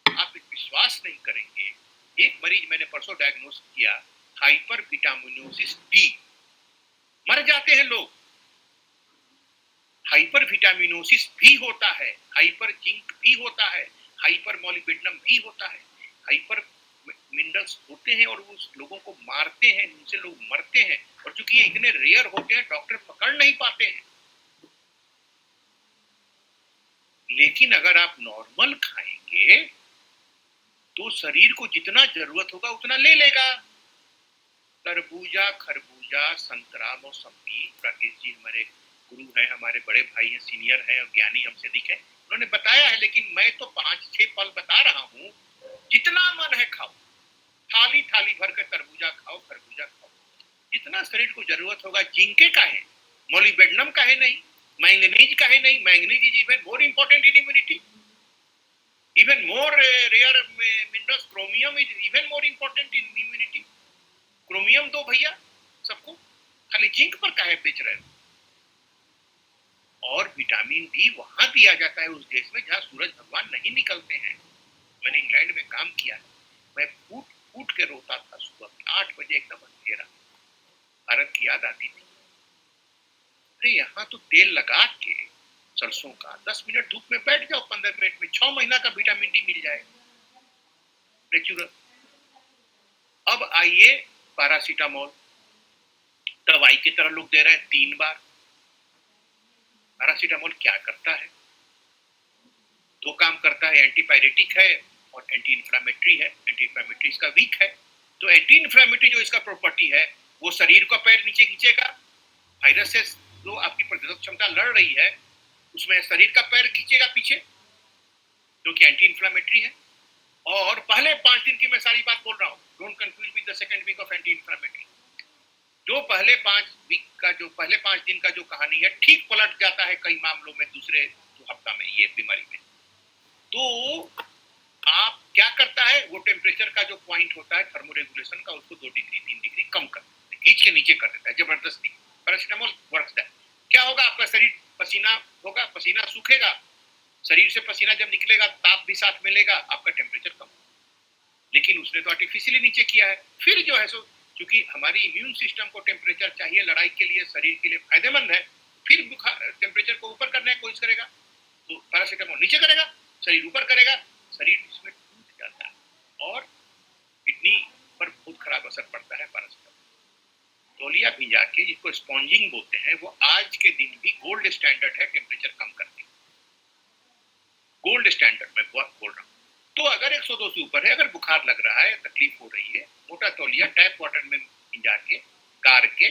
आप विश्वास नहीं करेंगे, एक मरीज मैंने परसों डायग्नोस किया, हाइपर विटामिनोसिस डी, मर जाते हैं लोग। हाइपर विटामिनोसिस भी होता है, हाइपर जिंक भी होता है, हाइपर मॉलिब्डेनम भी होता है, हाइपर मिनरल्स होते हैं और उस लोगों को मारते हैं, उनसे लोग मरते हैं, और चूंकि ये इतने रेयर होते हैं डॉक्टर पकड़ नहीं पाते हैं। लेकिन अगर आप नॉर्मल खाएंगे तो शरीर को जितना जरूरत होगा उतना ले लेगा। तरबूजा, खरबूजा, संतरा, मौसम्बी, राकेश जी हमारे गुरु हैं, हमारे बड़े भाई हैं, सीनियर हैं और ज्ञानी हमसे अधिक है, उन्होंने बताया है, लेकिन मैं तो 5-6 फल बता रहा हूँ, जितना मन है खाओ, थाली थाली भर कर तरबूजा खाओ, खरबूजा खाओ, जितना शरीर को जरूरत होगा। जिंके का है, मॉलिब्डेनम का है नहीं, मैंगनीज का है नहीं, manganese is even more important in immunity, even more rare minerals, chromium is even more important in immunity। Chromium दो भैया सबको, खाली जिंक पर काहे बेच रहे हो। और विटामिन डी वहां दिया जाता है उस देश में जहां सूरज भगवान नहीं निकलते हैं। मैंने इंग्लैंड में काम किया, मैं फूट फूट के रोता था, सुबह 8 बजे एकदम अंधेरा, भारत की याद आती थी। अरे यहाँ तो तेल लगा के सरसों का 10 मिनट धूप में बैठ जाओ, 15 मिनट में 6 महीना का विटामिन डी मिल जाएगा नेचुरल। अब आइए पैरासीटामोल, दवाई की तरह लोग दे रहे हैं 3 बार। पैरासीटामोल क्या करता है, 2 काम करता है, एंटीपायरेटिक है और एंटी इंफ्लेमेटरी है। एंटी इंफ्लेमेटरी इसका वीक है, तो एंटी इंफ्लेमेटरी जो इसका प्रॉपर्टी है, वो शरीर का पैर नीचे खींचेगा, वायरस से जो आपकी प्रतिरोधक क्षमता लड़ रही है उसमें शरीर का पैर खींचेगा पीछे, जो कि एंटी इंफ्लेमेटरी है। और पहले 5 दिन की मैं सारी बात बोल रहा हूँ, don't confuse with the second week of anti inflammatory. जो पहले 5 वीक का, जो पहले 5 दिन का जो कहानी है, ठीक पलट जाता है कई मामलों में दूसरे हफ्ता में ये बीमारी में। तो आप क्या करता है, वो टेम्परेचर का जो पॉइंट होता है थर्मोरेगुलेशन का, उसको 2 डिग्री 3 डिग्री कम कर देते, खींच के नीचे कर देता है जबरदस्ती। Paracetamol works that. क्या होगा, आपका शरीर पसीना होगा, पसीना सूखेगा, शरीर से पसीना जब निकलेगा ताप भी साथ मिलेगा, आपका टेम्परेचर कम। लेकिन उसने तो आर्टिफिशियली नीचे किया है। फिर जो है सो क्योंकि हमारी इम्यून सिस्टम को टेम्परेचर चाहिए लड़ाई के लिए, शरीर के लिए फायदेमंद है, फिर टेम्परेचर को ऊपर करने की कोशिश करेगा तो पैरासीटामोल नीचे करेगा, शरीर ऊपर करेगा, शरीर इसमें टूट जाता है और किडनी पर बहुत खराब असर पड़ता है पैरासीटामोल। तौलिया भिजा के, जिसको स्पॉन्जिंग बोलते हैं, वो आज के दिन भी गोल्ड स्टैंडर्ड है टेम्परेचर कम करने। गोल्ड स्टैंडर्ड में बोल रहा हूँ। तो अगर 102 से ऊपर है, अगर बुखार लग रहा है, तकलीफ हो रही है, मोटा तौलिया टैप वाटर में भिजा के गार के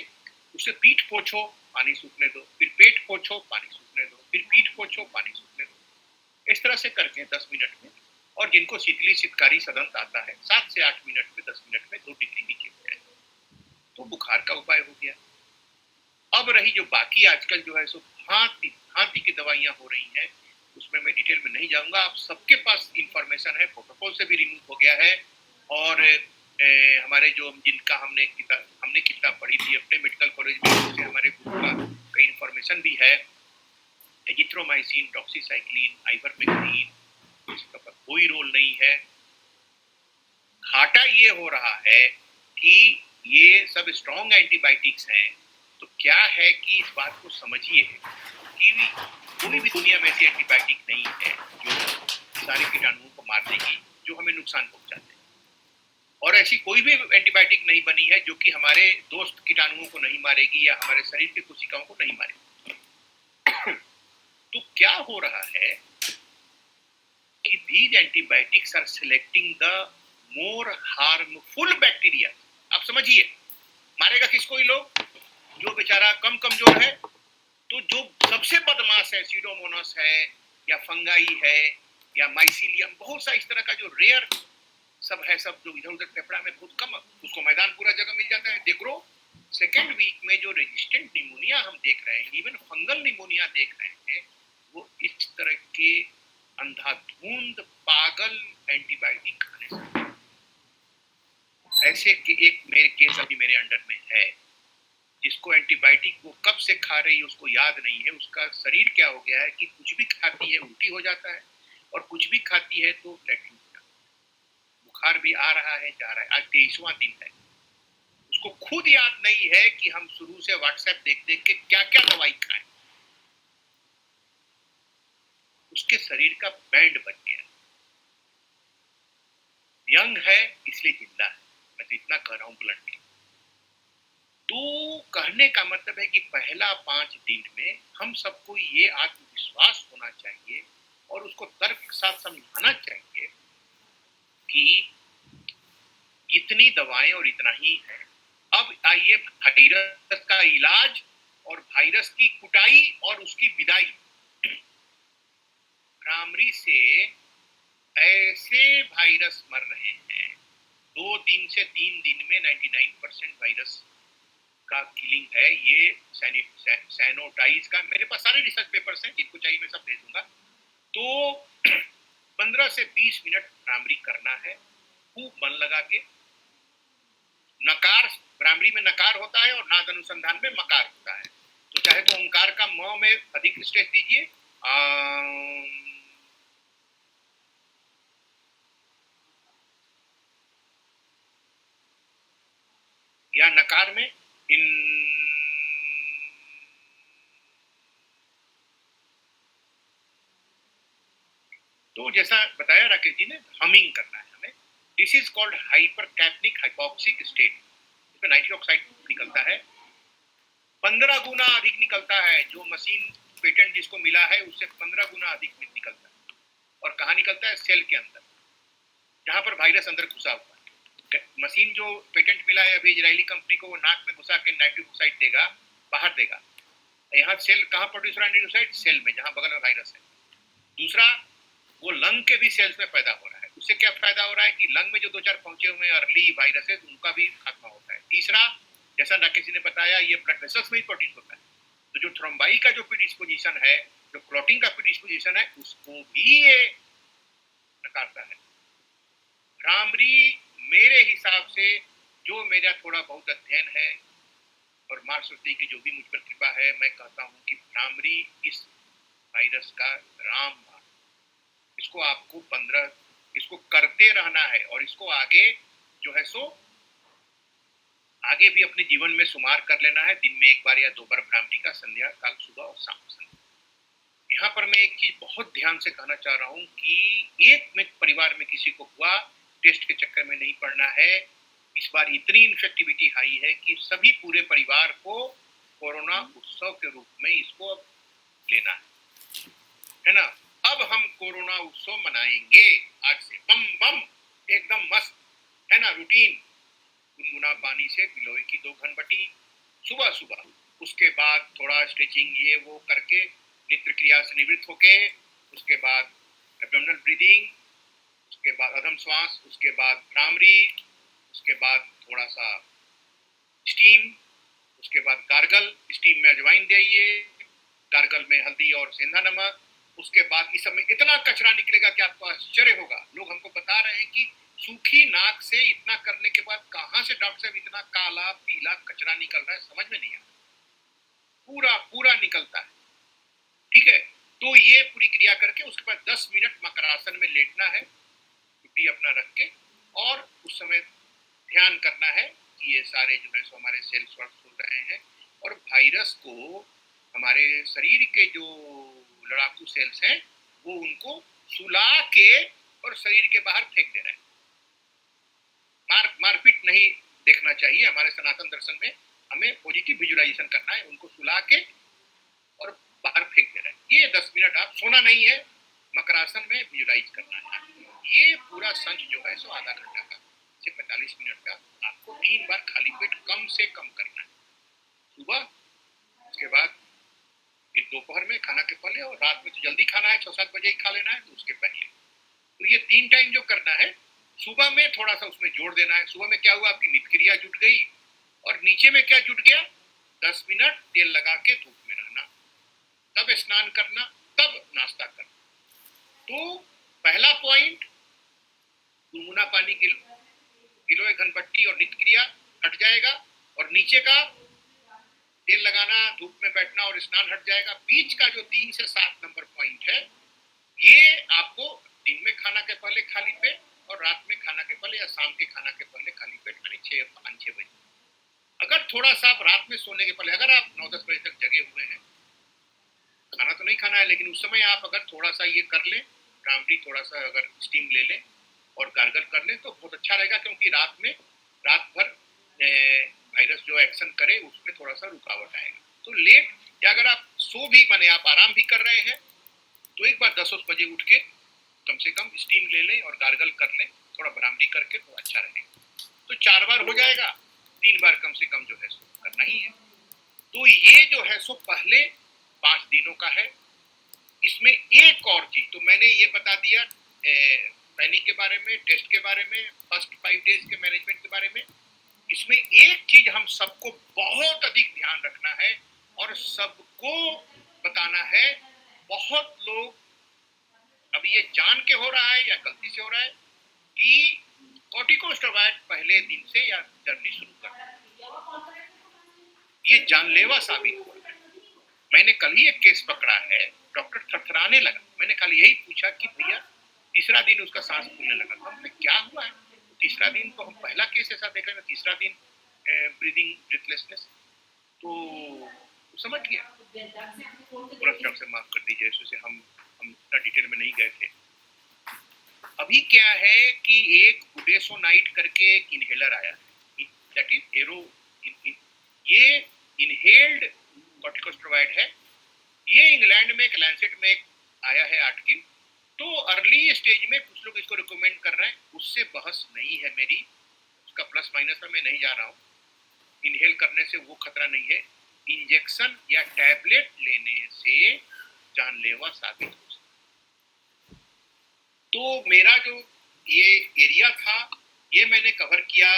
उसे पीठ पोछो, पानी सूखने दो, फिर पेट पोछो, पानी सूखने दो, फिर पीठ पोछो, पानी सूखने दो। इस तरह से करके 10 मिनट में, और जिनको शीतली शीतकारी सदंत आता है 7 से 8 मिनट में, 10 मिनट में 2 डिग्री नीचे हो जाए तो बुखार का उपाय हो गया। अब रही जो बाकी आजकल जो है सो भांति की दवाइयां हो रही हैं, उसमें मैं डिटेल में नहीं जाऊंगा। आप सबके पास इंफॉर्मेशन है, प्रोटोकॉल से भी रिमूव हो गया है। और हमारे जो जिनका हमने किताब पढ़ी थी अपने मेडिकल कॉलेज में, उससे हमारे ग्रुप का कई इंफॉर्मेशन भी है। एजिथ्रोमाइसिन, डॉक्सीसाइक्लिन, आइवरमेक्टिन, इसका कोई रोल नहीं है। घाटा ये हो रहा है कि ये सब स्ट्रॉन्ग एंटीबायोटिक्स हैं, तो क्या है कि इस बात को समझिए कि कोई भी दुनिया में ऐसी एंटीबायोटिक नहीं है जो सारे कीटाणुओं को मार देगी जो हमें नुकसान पहुंचाते हैं, और ऐसी कोई भी एंटीबायोटिक नहीं बनी है जो कि हमारे दोस्त कीटाणुओं को नहीं मारेगी या हमारे शरीर की कोशिकाओं को नहीं मारेगी। तो क्या हो रहा है कि these antibiotics are selecting the more harmful bacteria। आप समझिए, मारेगा किसको ये लोग? जो बेचारा कम कमजोर है, तो जो सबसे बदमाश है, सीडोमोनास है या फंगाई है या माइसीलियम, बहुत सा इस तरह का जो रेयर सब है, सब जो इधर उधर फेफड़ा में बहुत कम, उसको मैदान पूरा जगह मिल जाता है। देखो सेकेंड वीक में जो रेजिस्टेंट निमोनिया हम देख रहे हैं, इवन फंगल निमोनिया देख रहे हैं, वो इस तरह के अंधाधुंध पागल एंटीबायोटिक खाने से। ऐसे कि एक मेरे केस अभी मेरे अंडर में है, जिसको एंटीबायोटिक वो कब से खा रही है उसको याद नहीं है। उसका शरीर क्या हो गया है कि कुछ भी खाती है उल्टी हो जाता है, और कुछ भी खाती है तो लैट्रिन हो जाता है। बुखार भी आ रहा है, जा रहा है। आज 23वां दिन है, उसको खुद याद नहीं है कि हम शुरू से व्हाट्सएप देख देख के क्या क्या दवाई खाएं। उसके शरीर का बैंड बच गया। यंग है इसलिए जिंदा है, मैं तो इतना कह रहा हूं ब्लंटली। तो कहने का मतलब है कि पहला 5 दिन में हम सबको ये आत्मविश्वास होना चाहिए और उसको तर्क के साथ समझाना चाहिए कि इतनी दवाएं और इतना ही है। अब आइए वायरस का इलाज और वायरस की कुटाई और उसकी विदाई। भ्रामरी से ऐसे वायरस मर रहे हैं, 2 दिन से 3 दिन में 99% वायरस का किलिंग है। ये सैनोटाइज का, मेरे पास सारे रिसर्च पेपर्स हैं, जिनको चाहिए मैं सब दे दूंगा। तो 15 से 20 मिनट भ्रामरी करना है, खूब मन लगा के। नकार, भ्रामरी में नकार होता है और नाद अनुसंधान में मकार होता है। तो चाहे तो ओंकार का म में अधिक स्ट्रेस दीजिए, या नकार में इन। तो जैसा बताया राकेश जी ने, हमिंग करना है हमें। This is called hypercapnic hypoxic state. इसमें नाइट्रिक ऑक्साइड निकलता है, 15 गुना अधिक निकलता है। जो मशीन पेटेंट जिसको मिला है उससे 15 गुना अधिक निकलता है। और कहाँ निकलता है? सेल के अंदर, जहां पर वायरस अंदर घुसा हुआ है। मशीन जो पेटेंट मिला है अभी इजरायली कंपनी को, वो नाक में घुसा के नाइट्रिक ऑक्साइड देगा, बाहर देगा। यहाँ सेल कहाँ प्रोड्यूस हो रहा है नाइट्रिक ऑक्साइड? सेल में, जहां बगल में वायरस है। दूसरा, वो लंग के भी सेल्स में पैदा हो रहा है। उससे क्या फायदा हो रहा है कि लंग में जो 2-4 पहुंचे हुए हैं अर्ली वायरसेस, उनका भी खात्मा होता है। तीसरा, जैसा राकेश जी ने बताया, ये ब्लड वेसल्स में ही प्रोटीन होता है, तो जो थ्रोम्बाई का जो प्रीडिस्पोजिशन है, जो क्लॉटिंग का प्रीडिस्पोजिशन है, उसको भी ये नकारता है। भ्रामरी मेरे हिसाब से, जो मेरा थोड़ा बहुत अध्ययन है, और माँ सरस्वती की जो भी मुझ पर कृपा है, मैं कहता हूँ कि भ्रामरी इस वायरस का रामबाण, इसको आपको 15 इसको करते रहना है और इसको आगे जो है सो आगे भी अपने जीवन में शुमार कर लेना है। दिन में 1 बार या 2 बार भ्रामरी का, संध्या काल, सुबह और शाम। यहाँ पर मैं एक चीज बहुत ध्यान से कहना चाह रहा हूँ कि एक में परिवार में किसी को हुआ, टेस्ट के चक्कर में नहीं पड़ना है। इस बार इतनी इन्फेक्टिविटी हाई है कि सभी पूरे परिवार को कोरोना उत्सव के रूप में इसको अब लेना है ना। अब हम कोरोना उत्सव मनाएंगे आज से, बम बम एकदम मस्त, है ना। रूटीन गुनगुना पानी से गिलोय की 2 घनबटी सुबह सुबह, उसके बाद थोड़ा स्ट्रेचिंग ये वो करके नित्य क्रिया से निवृत्त होके, उसके बाद एब्डोमिनल ब्रीदिंग, उसके बाद अधम श्वास, उसके बाद भ्रामरी, उसके बाद थोड़ा सा स्टीम, उसके बाद गार्गल, स्टीम में अजवाइन दीजिए, गार्गल में हल्दी और सेंधा नमक। उसके बाद इस समय इतना कचरा निकलेगा कि आपको आश्चर्य होगा। लोग हमको बता रहे हैं कि सूखी नाक से इतना करने के बाद कहां से डॉक्टर साहब इतना काला पीला कचरा निकल रहा है, समझ में नहीं आ रहा। पूरा पूरा निकलता है, ठीक है। तो ये पूरी क्रिया करके उसके बाद 10 मिनट मकरासन में लेटना है, छुट्टी अपना रख के, और उस समय ध्यान करना है कि ये सारे जो है सो हमारे सेल स्वस्थ हो रहे हैं और वायरस को हमारे शरीर के जो लड़ाकू सेल्स हैं वो उनको सुला के और शरीर के बाहर फेंक दे रहे हैं। मारपीट नहीं देखना चाहिए। हमारे सनातन दर्शन में हमें पॉजिटिव विजुअलाइजेशन करना है, उनको सुला के और बाहर फेंक दे रहे हैं। ये 10 मिनट आप सोना नहीं है, मकरासन में विजुअलाइज करना है। ये पूरा संच जो है सो आधा घंटा का से 45 मिनट का आपको 3 बार खाली पेट कम से कम करना है, सुबह, उसके बाद फिर दोपहर में खाना के पहले, और रात में तो जल्दी खाना है, 6-7 बजे ही खा लेना है, तो उसके पहले। तो ये 3 टाइम जो करना है, सुबह में थोड़ा सा उसमें जोड़ देना है। सुबह में क्या हुआ, आपकी नित्य क्रिया जुट गई, और नीचे में क्या जुट गया, 10 मिनट तेल लगा के धूप में रहना, तब स्नान करना, तब नाश्ता करना। तो पहला पॉइंट, गुनगुना पानी गिलोय घनबट्टी और नित्य क्रिया हट जाएगा, और नीचे का तेल लगाना, धूप में बैठना और स्नान हट जाएगा। बीच का जो 3 से 7 नंबर पॉइंट है, ये आपको दिन में खाना के पहले खाली पेट और रात में खाना के पहले या शाम के खाना के पहले खाली पेट, यानी 6-5-6 बजे। अगर थोड़ा सा आप रात में सोने के पहले, अगर आप 9-10 बजे तक जगे हुए हैं, खाना तो नहीं खाना है, लेकिन उस समय आप अगर थोड़ा सा ये कर लें, भ्रामरी थोड़ा सा अगर स्टीम ले लें और गार्गल कर लें तो बहुत अच्छा रहेगा, क्योंकि रात भर वायरस जो एक्शन करे उसमें थोड़ा सा रुकावट आएगा। तो लेट, या अगर आप सो भी माने आप आराम भी कर रहे हैं, तो एक बार 10 बजे उठ के कम से कम स्टीम ले लें और गार्गल कर लें, थोड़ा भ्रामरी करके, तो अच्छा रहेगा। तो 4 बार हो जाएगा, 3 बार कम से कम जो है सो करना ही है। तो ये जो है सो पहले 5 दिनों का है। इसमें एक और चीज, तो मैंने ये बता दिया पैनिक के बारे में, टेस्ट के बारे में, फर्स्ट 5 डेज के मैनेजमेंट के बारे में। इसमें एक चीज हम सबको बहुत अधिक ध्यान रखना है और सबको बताना है। बहुत लोग अभी ये जान के हो रहा है या गलती से हो रहा है कि कॉर्टिकोस्टेरॉइड पहले दिन से या जर्नी शुरू कर, ये जानलेवा साबित हुआ है। मैंने कल ही एक केस पकड़ा है, डॉक्टर थरथराने लगा। मैंने कल यही पूछा कि भैया तीसरा दिन उसका सांस फूलने लगा, तो हमने क्या हुआ है। तीसरा दिन तो हम पहला केस ऐसा देख रहे हैं, तीसरा दिन ब्रीदिंग ब्रीथलेसनेस, तो समझ गया। डॉक्टर से माफ कर दीजिए, इससे हम इतना डिटेल में नहीं गए थे। अभी क्या है कि एक बुडेसोनाइट करके एक इनहेलर आया है, दैट इज एरो, ये इनहेल्ड कॉर्टिकोस्टेरॉइड है। ये इंग्लैंड में एक लैंसेट में आया है आर्टिकल। तो अर्ली स्टेज में कुछ लोग इसको रिकमेंड कर रहे हैं, उससे बहस नहीं है मेरी, उसका प्लस माइनस में मैं नहीं जा रहा हूँ। इनहेल करने से वो खतरा नहीं है, इंजेक्शन या टैबलेट लेने से जानलेवा साबित हो सकता है। तो मेरा जो ये एरिया था, ये मैंने कवर किया,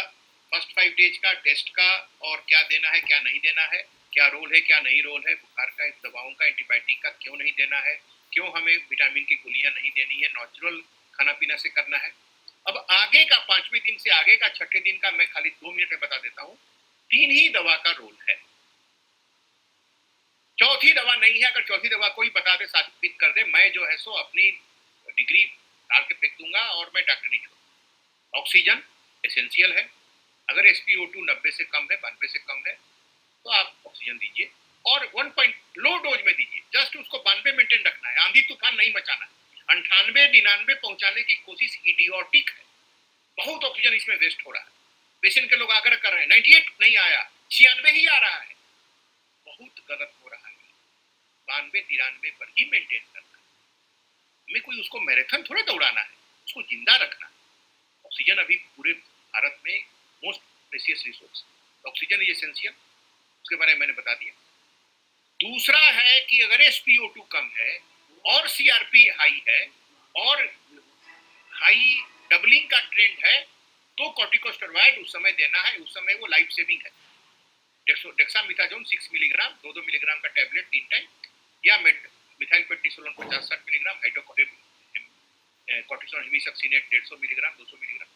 फर्स्ट 5 डेज का, टेस्ट का, और क्या देना है क्या नहीं देना है, क्या रोल है क्या नहीं रोल है, बुखार का, दवाओं का, एंटीबायोटिक का क्यों नहीं देना है, क्यों हमें विटामिन की गोलियां नहीं देनी है, नेचुरल खाना पीना से करना है। अब आगे का 5वें दिन से आगे का 6ठे दिन का मैं खाली 2 मिनट में बता देता हूँ। 3 ही दवा का रोल है। चौथी दवा नहीं है, अगर चौथी दवा कोई बता दे, साबित कर दे, मैं जो है सो अपनी डिग्री डाल के फेंक दूंगा और मैं डॉक्टरी छोड़। ऑक्सीजन एसेंशियल है, अगर SpO2 90 से कम है, 92 से कम है तो आप ऑक्सीजन दीजिए और 1 पॉइंट लो डोज में दीजिए, जस्ट उसको 92 मेंटेन रखना है, आंधी तूफान नहीं मचाना है। 98 99 पहुंचाने की कोशिश इडियोटिक है, बहुत ऑक्सीजन इसमें वेस्ट हो रहा है। पेशेंट के लोग आग्रह कर रहे हैं 98 नहीं आया, 96 ही आ रहा है, बहुत गलत हो रहा है। 92 93 पर ही मेंटेन करना है, हमें कोई उसको मैराथन थोड़ा दौड़ाना है, उसको जिंदा रखना है। ऑक्सीजन अभी पूरे भारत में most precious resource, oxygen is essential, उसके बारे में मैंने बता दिया। दूसरा है कि अगर SpO2 कम है और CRP हाई है और हाई डबलिंग का ट्रेंड है तो कॉर्टिकोस्टेरॉइड उस समय देना है, उस समय वो लाइफ सेविंग है। डेक्सामेथासोन 6 मिलीग्राम 2-2 मिलीग्राम का टैबलेट 3 टाइम, या मिथाइलपेप्टिसोलन 50-60 मिलीग्राम, कॉर्टिसोन हेमिसक्सिनेट 150 मिलीग्राम 200 मिलीग्राम,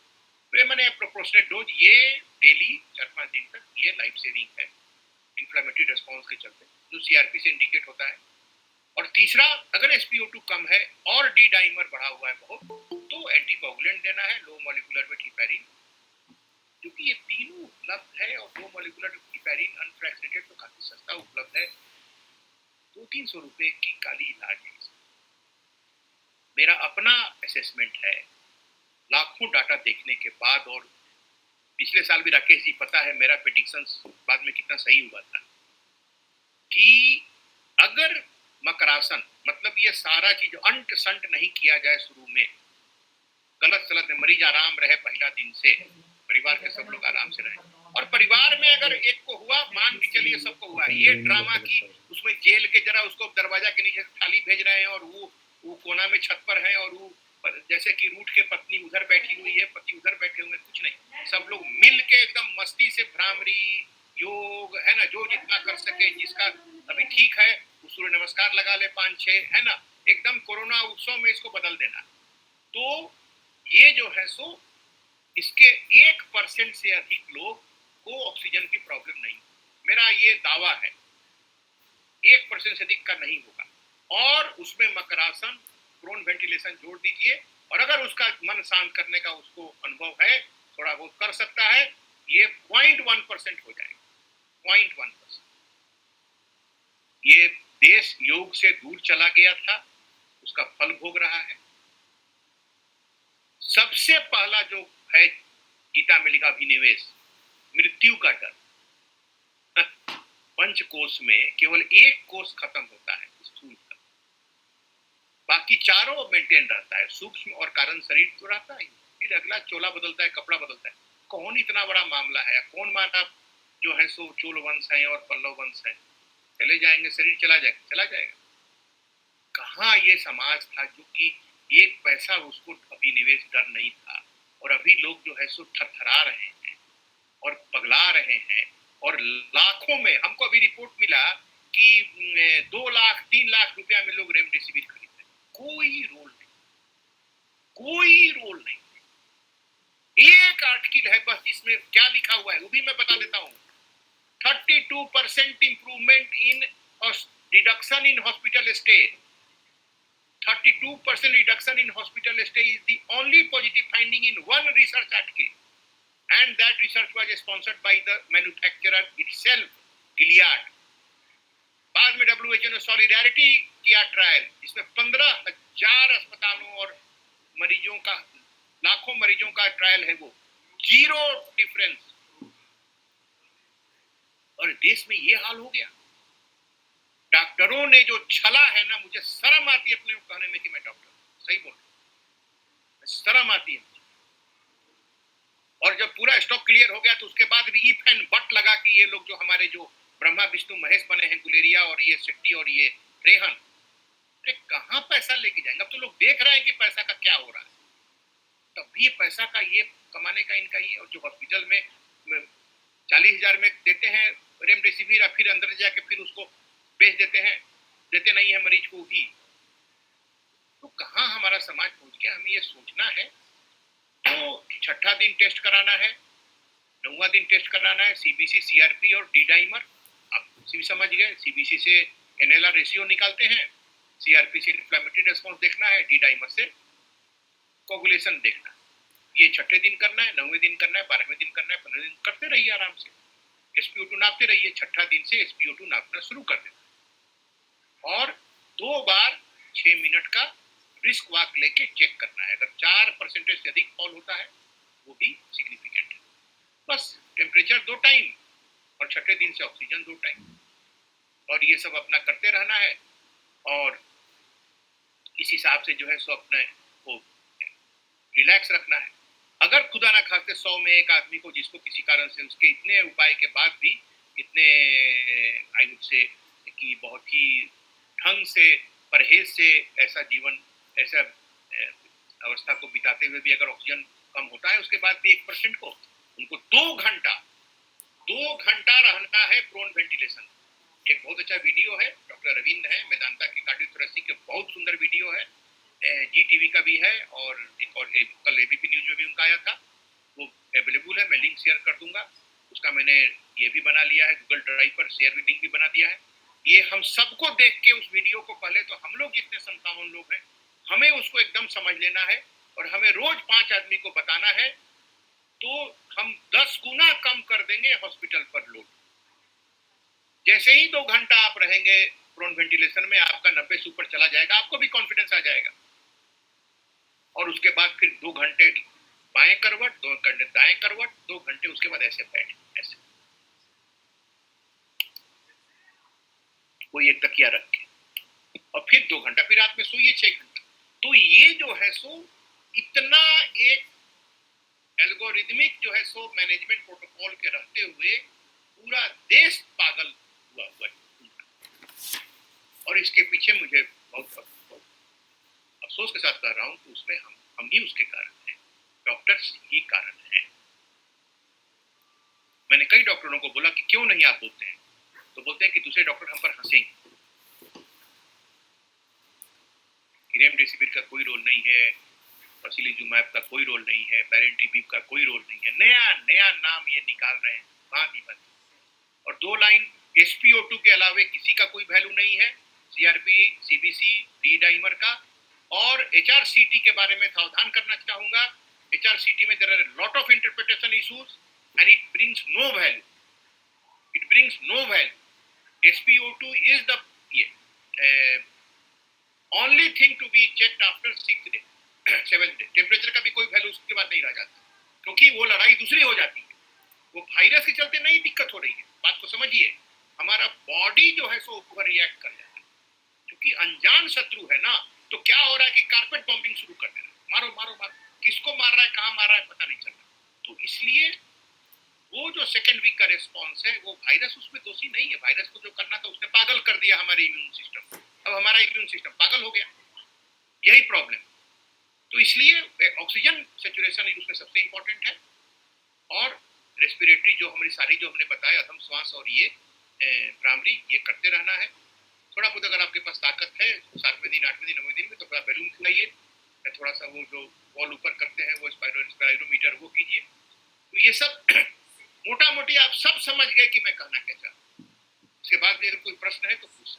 तो ये मैंने प्रोपोर्शनेट डोज, ये डेली 4-5 दिन तक ये लाइफ सेविंग है इन्फ्लेमेटरी रिस्पॉन्स के चलते, जो CRP से इंडिकेट होता है। और तीसरा, अगर SpO2 कम है और डी डाइमर बढ़ा हुआ है बहुत, तो एंटीकोगुलेंट देना है, लो मॉलिक्यूलर वेट हिपैरिन, क्योंकि ये तीनों उपलब्ध है और लो मॉलिक्यूलर हिपैरिन अनफ्रैक्शनेटेड तो काफी सस्ता उपलब्ध है, 200-300 रुपए की काली इलाज है। मेरा अपना असेसमेंट है लाखों डाटा देखने के बाद, और पिछले साल भी राकेश जी पता है मेरा प्रेडिक्शन बाद में कितना सही हुआ था, कि अगर मकरासन मतलब ये सारा चीज अंट संट नहीं किया जाए शुरू में, गलत सलत में मरीज आराम रहे पहला दिन से, परिवार के सब लोग आराम से रहे, और परिवार में अगर एक को हुआ, मान के चलिए सबको हुआ, ये ड्रामा की उसमें जेल के जरा उसको दरवाजा के नीचे थाली भेज रहे हैं और वो कोना में छत पर है, और वो जैसे कि रूठ के पत्नी उधर बैठी हुई है, पति उधर बैठे हुए, कुछ नहीं, सब लोग मिल के एकदम मस्ती से भ्रामरी योग है ना, जो जितना कर सके, जिसका अभी ठीक है वो सूर्य नमस्कार लगा ले 5-6 है ना, एकदम कोरोना उत्सव में इसको बदल देना। तो ये जो है सो इसके 1% से अधिक लोग को ऑक्सीजन की प्रॉब्लम नहीं, मेरा ये दावा है 1% से अधिक का नहीं होगा, और उसमें मकरासन प्रोन वेंटिलेशन जोड़ दीजिए, और अगर उसका मन शांत करने का उसको अनुभव है, थोड़ा बहुत कर सकता है, ये 0.1% हो जाएगा, 0.1%। ये देश योग से दूर चला गया था, उसका फल भोग रहा है। सबसे पहला जो है गीता में लिखा अभिनिवेश, मृत्यु का डर, पंचकोश में केवल एक कोष खत्म होता है स्थूल का, बाकी चारों मेंटेन रहता है, सूक्ष्म और कारण शरीर तो रहता है, फिर अगला चोला बदलता है, कपड़ा बदलता है। कौन इतना बड़ा मामला है, कौन माता जो है सो चोल वंश है और पल्लव वंश है, चले जाएंगे, शरीर चला जाएगा। कहाँ ये समाज था जो कि एक पैसा उसको अभिनिवेश डर नहीं था, और अभी लोग जो है सो थरथरा रहे हैं और पगला रहे हैं, और लाखों में, हमको अभी रिपोर्ट मिला कि 2 लाख 3 लाख रुपया में लोग रेमडेसिविर खरीदते, कोई रोल नहीं। एक आर्टिकल है बस जिसमें क्या लिखा हुआ है वो भी मैं बता देता हूँ, 32% improvement in reduction in hospital stay, 32% reduction in hospital stay is the only positive finding in one research article, and that research was sponsored by the manufacturer itself, Gilead. बाद में WHO ने सॉलिडारिटी किया trial, इसमें 15,000 अस्पतालों और मरीजों का, लाखों मरीजों का ट्रायल है, वो 0 डिफरेंस, और देश में ये हाल हो गया। डॉक्टरों ने जो छला है ना, मुझे शर्म आती है अपने कहने में कि मैं डॉक्टर, सही बोल रहा हूं, शर्म आती है। और जब पूरा स्टॉक क्लियर हो गया तो उसके बाद भी इफ एंड बट लगा कि ये लोग जो हमारे जो ब्रह्मा विष्णु महेश बने हैं, गुलेरिया और ये शेट्टी और ये रेहन, अरे कहाँ पैसा लेके जाएंगे? अब तो लोग देख रहे हैं कि पैसा का क्या हो रहा है, तब भी ये पैसा का ये कमाने का इनका ये, और जो हॉस्पिटल में 40,000 में देते हैं रेमडेसिविर, फिर अंदर जाके फिर उसको बेच देते हैं, देते नहीं है मरीज को भी, तो कहाँ हमारा समाज पहुंच गया? हमें ये सोचना है। तो 6ठा दिन टेस्ट कराना है, 9वां दिन टेस्ट कराना है, CBC, CRP और डी डाइमर, आप समझ गए, CBC से NLR रेशियो निकालते हैं, CRP से इन्फ्लेमेटरी रेस्पॉन्स देखना है, D डाइमर से कोगुलेशन देखना है। ये 6ठे दिन करना है, 9वें दिन करना है, 12वें दिन करना है, 15 दिन करते रहिए आराम से, SpO2 नापते रहिए। 6ठा दिन से SpO2 नापना शुरू कर देना और 2 बार 6 मिनट का रिस्क वॉक लेके चेक करना है। अगर 4% से अधिक फॉल होता है वो भी सिग्निफिकेंट है। बस टेम्परेचर 2 टाइम और 6ठे दिन से ऑक्सीजन 2 टाइम, और ये सब अपना करते रहना है। और इस हिसाब से जो है सो अपने को रिलैक्स रखना है। अगर खुदा ना खास्ते 100 में एक आदमी को जिसको किसी कारण से उसके इतने उपाय के बाद भी इतने आई वुड से कि बहुत ही ढंग से परहेज से ऐसा जीवन ऐसा अवस्था को बिताते हुए भी अगर ऑक्सीजन कम होता है उसके बाद भी 1% को उनको 2 घंटा रहना है प्रोन वेंटिलेशन। एक बहुत अच्छा वीडियो है, डॉक्टर रविंद्र है मेदांता के कार्डियोथोरेसिक के, बहुत सुंदर वीडियो है, GTV का भी है और एक और कल ABP न्यूज में भी उनका आया था, वो अवेलेबल है, मैं लिंक शेयर कर दूंगा उसका। मैंने ये भी बना लिया है गूगल ड्राइव पर, शेयर भी लिंक भी बना दिया है। ये हम सबको देख के उस वीडियो को, पहले तो हम लोग जितने 57 लोग हैं हमें उसको एकदम समझ लेना है और हमें रोज 5 आदमी को बताना है, तो हम 10 गुना कम कर देंगे हॉस्पिटल पर लोड। जैसे ही 2 घंटा आप रहेंगे प्रोन वेंटिलेशन में, आपका 90 से ऊपर चला जाएगा, आपको भी कॉन्फिडेंस आ जाएगा। और उसके बाद फिर 2 घंटे बाएं करवट, 2 घंटे दाएं करवट, 2 घंटे उसके बाद ऐसे बैठ, ऐसे कोई एक तकिया रख के, और फिर 2 घंटा, फिर रात में सोइए 6 घंटा। तो ये जो है सो इतना एक एल्गोरिदमिक जो है सो मैनेजमेंट प्रोटोकॉल के रहते हुए पूरा देश पागल हुआ है। और इसके पीछे मुझे बहुत अफसोस के साथ कह रहा हूं कि उसमें हम ही उसके कारण हैं, डॉक्टर्स ही कारण हैं। मैंने कई डॉक्टरों को बोला कि क्यों नहीं आप बोलते हैं, तो बोलते हैं कि दूसरे डॉक्टर हम पर हंसेंगे, रेमडेसिविर का कोई रोल नहीं है, टोसिलिजुमैब का कोई रोल नहीं है, पेरेंटीवीव का कोई रोल नहीं है, नया नाम ये निकाल रहे हैं बात। और 2 लाइन SpO2 के अलावे किसी का कोई वैल्यू नहीं है, CRP, CBC, D डाइमर का। और HRCT के बारे में सावधान करना चाहूंगा। HRCT में there are lot of interpretation issues and it brings no value, SpO2 is the only thing to be checked after 6th day, 7th day। Temperature का भी कोई वैल्यू उसके बाद नहीं रह जाता, क्योंकि वो लड़ाई दूसरी हो जाती है, वो वायरस के चलते नहीं दिक्कत हो रही है। बात को समझिए, हमारा बॉडी जो है सो ओवर रिएक्ट कर जाता है, क्योंकि अनजान शत्रु है ना। तो क्या हो रहा है कि कारपेट बॉम्बिंग शुरू कर दे रहा है, मारो, किसको मार रहा है, कहाँ मार रहा है पता नहीं चल रहा। तो इसलिए वो जो सेकेंड वीक का रिस्पॉन्स है, वो वायरस उसमें दोषी नहीं है। वायरस को जो करना था उसने पागल कर दिया हमारे इम्यून सिस्टम, अब हमारा इम्यून सिस्टम पागल हो गया, यही प्रॉब्लम। तो इसलिए ऑक्सीजन सैचुरेशन उसमें सबसे इंपॉर्टेंट है, और रेस्पिरेटरी जो हमारी सारी जो हमने बताया अधम श्वास और ये प्राइमरी, ये करते रहना है। थोड़ा बहुत अगर आपके पास ताकत है 7वें दिन 8वें दिन 9वें दिन में तो थोड़ा बैलून खिलाइए, थोड़ा सा वो जो वॉल ऊपर करते हैं वो स्पाइरोमीटर वो कीजिए। तो ये सब मोटा मोटी आप सब समझ गए कि मैं कहना क्या चाहता हूँ। उसके बाद भी अगर कोई प्रश्न है तो पूछ।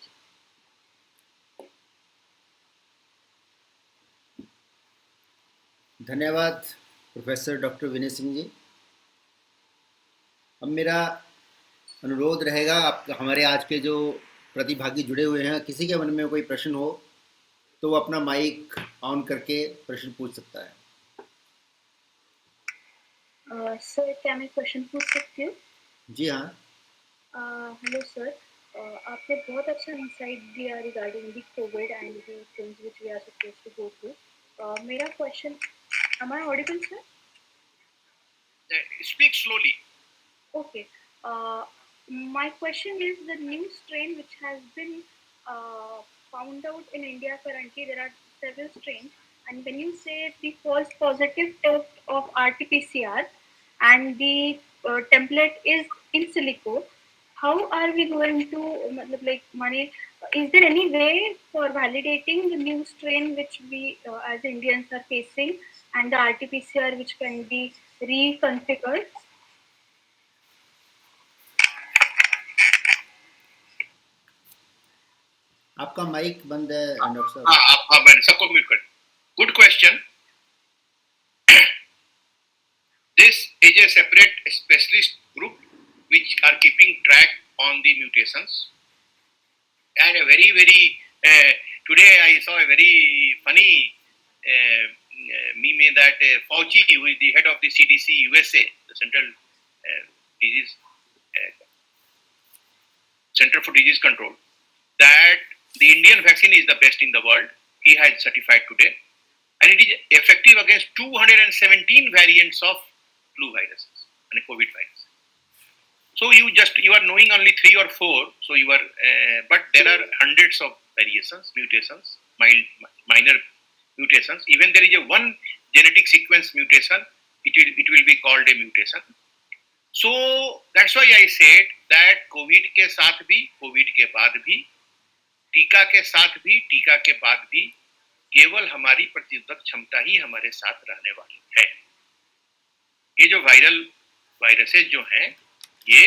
धन्यवाद प्रोफेसर डॉक्टर विनय सिंह जी। अब मेरा अनुरोध रहेगा, आप हमारे आज के जो प्रतिभागी जुड़े हुए हैं, किसी के मन में कोई प्रश्न हो तो वो अपना माइक ऑन करके प्रश्न पूछ सकता है। सर, क्या मैं क्वेश्चन पूछ सकती हूँ? जी हाँ। हेलो सर, आपने बहुत अच्छा इंसाइट दिया regarding the COVID and the things which we are supposed to go through. मेरा question, am I audible, sir? Speak slowly. Okay. My question is the new strain which has been found out in India currently. There are several strains, and when you say the false positive test of RT-PCR and the template is in silico, how are we going to is there any way for validating the new strain which we as Indians are facing and the RT-PCR which can be reconfigured? आपका mic बंद है doctor साहब। हाँ, मैंने सबको mute कर। Good question. This is a separate specialist group which are keeping track on the mutations. And a very today I saw a very funny meme that Fauci, who is the head of the CDC USA, the Center for Disease Control, that the Indian vaccine is the best in the world. He has certified today, and it is effective against 217 variants of flu viruses and COVID virus. So you are knowing only 3 or 4. So you are, but there are hundreds of variations, mutations, minor mutations. Even there is a one genetic sequence mutation, it will be called a mutation. So that's why I said that COVID के साथ भी, COVID के बाद भी, टीका के साथ भी, टीका के बाद भी, केवल हमारी प्रतिरोधक क्षमता ही हमारे साथ रहने वाली है। ये जो वायरल वायरसेस जो हैं, ये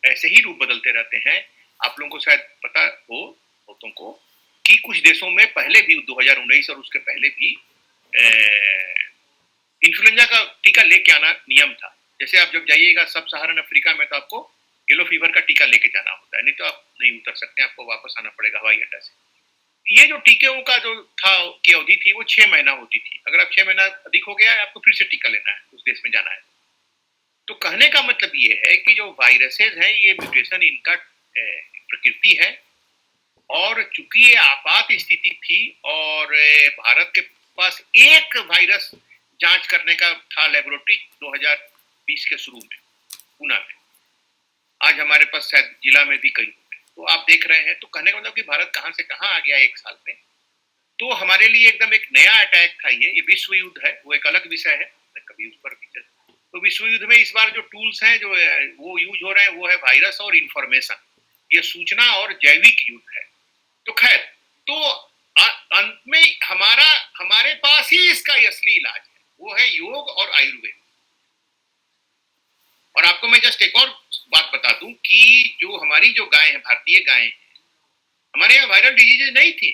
ऐसे ही रूप बदलते रहते हैं। आप लोगों को शायद पता हो बहुतों को कि कुछ देशों में पहले भी 2019 और उसके पहले भी इन्फ्लुएंजा का टीका लेके आना नियम था। जैसे आप जब जाइएगा सब सहारन अफ्रीका में तो आपको येलो फीवर का टीका लेके जाना होता है, नहीं तो आप नहीं उतर सकते, आपको वापस आना पड़ेगा हवाई अड्डा से। ये जो टीकों का जो था की अवधि थी वो 6 महीना होती थी। अगर आप 6 महीना अधिक हो गया है, आपको फिर से टीका लेना है, उस देश में जाना है। तो कहने का मतलब ये है कि जो वायरसेस हैं, ये म्यूटेशन इनका प्रकृति है, और चूंकि ये आपात स्थिति थी और भारत के पास एक वायरस जांच करने का था लेबोरेटरी 2020 के शुरू में पूना में, आज हमारे पास शायद जिला में भी कई होंगे। तो आप देख रहे हैं, तो कहने का मतलब कि भारत कहां से कहां आ गया 1 साल में। तो हमारे लिए एकदम एक नया अटैक था। ये विश्व युद्ध है, वो एक अलग विषय है, कभी उस पर भी। तो विश्व युद्ध में इस बार जो टूल्स हैं जो वो यूज हो रहे हैं, वो है वायरस और इंफॉर्मेशन। ये सूचना और जैविक युद्ध है। तो खैर, तो अंत में हमारे पास ही इसका असली इलाज है, वो है योग और आयुर्वेद। और आपको मैं जस्ट एक और बात बता दूं कि जो हमारी जो गाय है, भारतीय गाय, हमारे यहाँ वायरल डिजीज नहीं थी,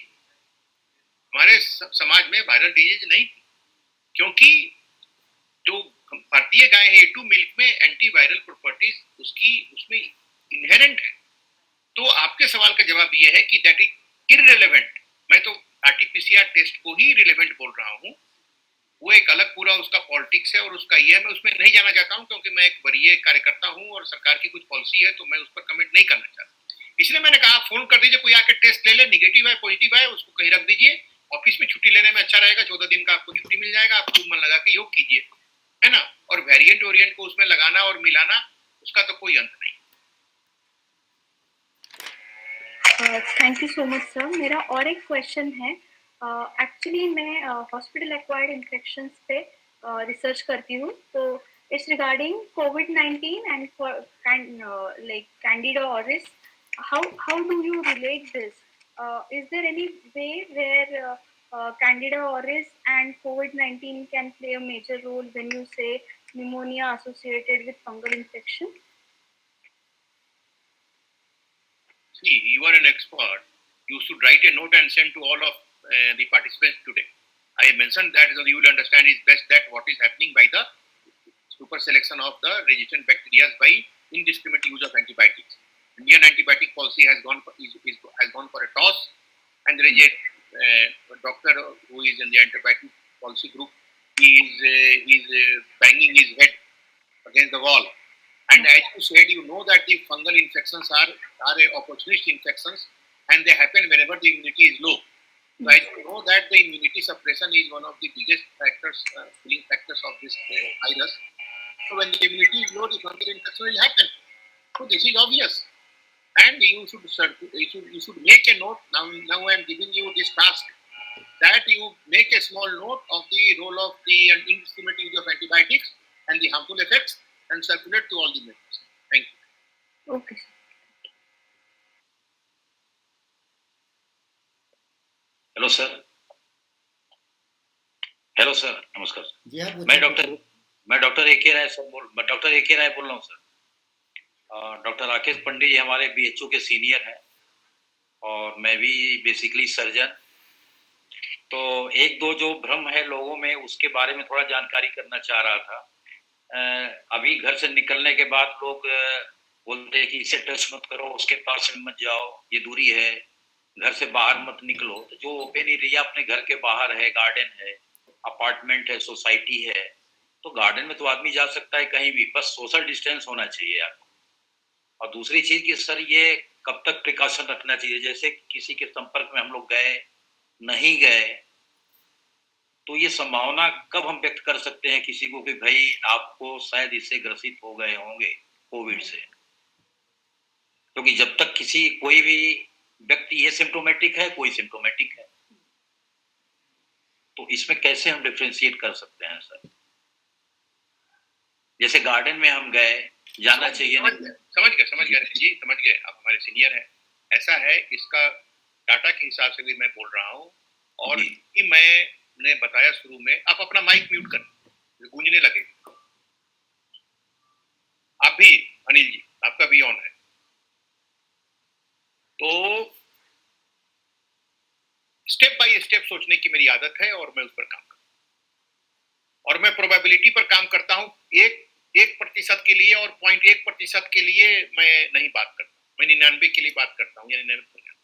हमारे समाज में वायरल डिजीज नहीं थी, क्योंकि जो भारतीय गाय है A2 मिल्क में एंटीवायरल प्रॉपर्टीज उसमें इनहेरेंट है। तो आपके सवाल का जवाब ये है कि दैट इज इररिलेवेंट। मैं तो RT-PCR टेस्ट को ही रिलेवेंट बोल रहा हूँ। वो एक अलग पूरा उसका पॉलिटिक्स है और उसका ये है, मैं उसमें नहीं जाना चाहता हूँ, क्योंकि मैं एक वरीय कार्यकर्ता हूँ और सरकार की कुछ पॉलिसी है, तो मैं उस पर कमेंट नहीं करना चाहता। इसलिए मैंने कहा फोन कर दीजिए, कोई आके टेस्ट ले ले, निगेटिव है पॉजिटिव है, उसको कहीं रख दीजिए, ऑफिस में छुट्टी लेने में अच्छा रहेगा, 14 दिन का आपको छुट्टी मिल जाएगा, आप खूब मन लगा के योग कीजिए, है ना। और वेरिएंट ओरिएंट को उसमें लगाना और मिलाना, उसका तो कोई अंत नहीं। Thank you so much sir. मेरा और एक क्वेश्चन है। एक्चुअली मैं हॉस्पिटल एक्वायर्ड इन्फेक्शंस पे रिसर्च करती हूँ, तो it's regarding COVID-19 and like Candida auris. How do you relate this? Is there any way where Candida auris and COVID-19 can play a major role when you say pneumonia associated with fungal infection? See, you are an expert. You should write a note and send to all of the participants today. I mentioned that so you will understand is best that what is happening by the super selection of the resistant bacteria by indiscriminate use of antibiotics. Indian antibiotic policy has gone for a toss, and there is a doctor who is in the antibiotic policy group. He is banging his head against the wall. And as you said, you know that the fungal infections are opportunist infections, and they happen whenever the immunity is low. So as you know that the immunity suppression is one of the biggest factors, killing factors of this virus. So when the immunity is low, the fungal infection will happen. So this is obvious. And you should make a note. Now I am giving you this task, that you make a small note of the role of the indiscriminate use of antibiotics and the harmful effects, and circulate to all the members. Thank you. Okay. Hello sir. Hello sir, नमस्कार। जी आप मैं doctor A के राय बोल रहा हूँ sir. Doctor Rakesh पंडित जी हमारे BHO के senior हैं, और मैं भी बेसिकली सर्जन। तो एक दो जो भ्रम है लोगों में उसके बारे में थोड़ा जानकारी करना चाह रहा था। अभी घर से निकलने के बाद लोग बोलते हैं कि इसे टच मत करो, उसके पास में मत जाओ, ये दूरी है, घर से बाहर मत निकलो। तो जो ओपन एरिया अपने घर के बाहर है, गार्डन है, अपार्टमेंट है, सोसाइटी है, तो गार्डन में तो आदमी जा सकता है कहीं भी, बस सोशल डिस्टेंस होना चाहिए आपको। और दूसरी चीज कि सर ये कब तक प्रिकॉशन रखना चाहिए, जैसे किसी के संपर्क में हम लोग गए नहीं गए, तो ये संभावना कब हम व्यक्त कर सकते हैं किसी को कि भाई आपको शायद इससे ग्रसित हो गए होंगे कोविड से? क्योंकि जब तक किसी कोई भी व्यक्ति ये सिम्टोमेटिक है, कोई सिम्टोमेटिक है, तो इसमें कैसे हम डिफरेंशिएट कर सकते हैं सर? जैसे गार्डन में हम गए, जाना चाहिए नहीं। समझ गए जी, समझ गए। आप हमारे सीनियर हैं। ऐसा है, इसका डाटा के हिसाब से भी मैं बोल रहा हूँ, और कि मैंने बताया शुरू में, आप अपना माइक म्यूट कर, गूंजने लगे। आप भी अनिल जी, आपका भी ऑन है। तो स्टेप बाय स्टेप सोचने की मेरी आदत है और मैं उस पर काम करता हूं, और मैं प्रोबेबिलिटी पर काम करता हूं। 1% के लिए और 0.1% के लिए मैं नहीं बात करता, मैं 99 के लिए बात करता हूं, यानी 99%।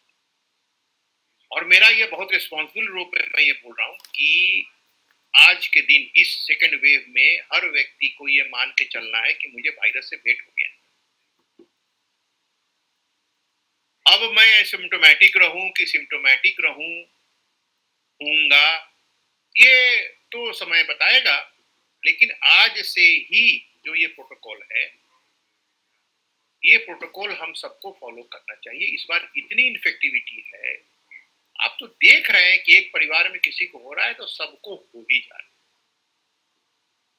और मेरा ये बहुत रिस्पॉन्सिबल रूप में मैं ये बोल रहा हूं कि आज के दिन इस सेकेंड वेव में हर व्यक्ति को ये मान के चलना है कि मुझे वायरस से भेंट हो गया। अब मैं सिम्टोमेटिक रहूं कि सिम्टोमेटिक रहूंगा, ये तो समय बताएगा। लेकिन आज से ही जो ये प्रोटोकॉल है, ये प्रोटोकॉल हम सबको फॉलो करना चाहिए। इस बार इतनी इन्फेक्टिविटी है, आप तो देख रहे हैं कि एक परिवार में किसी को हो रहा है तो सबको हो ही जा रहा है।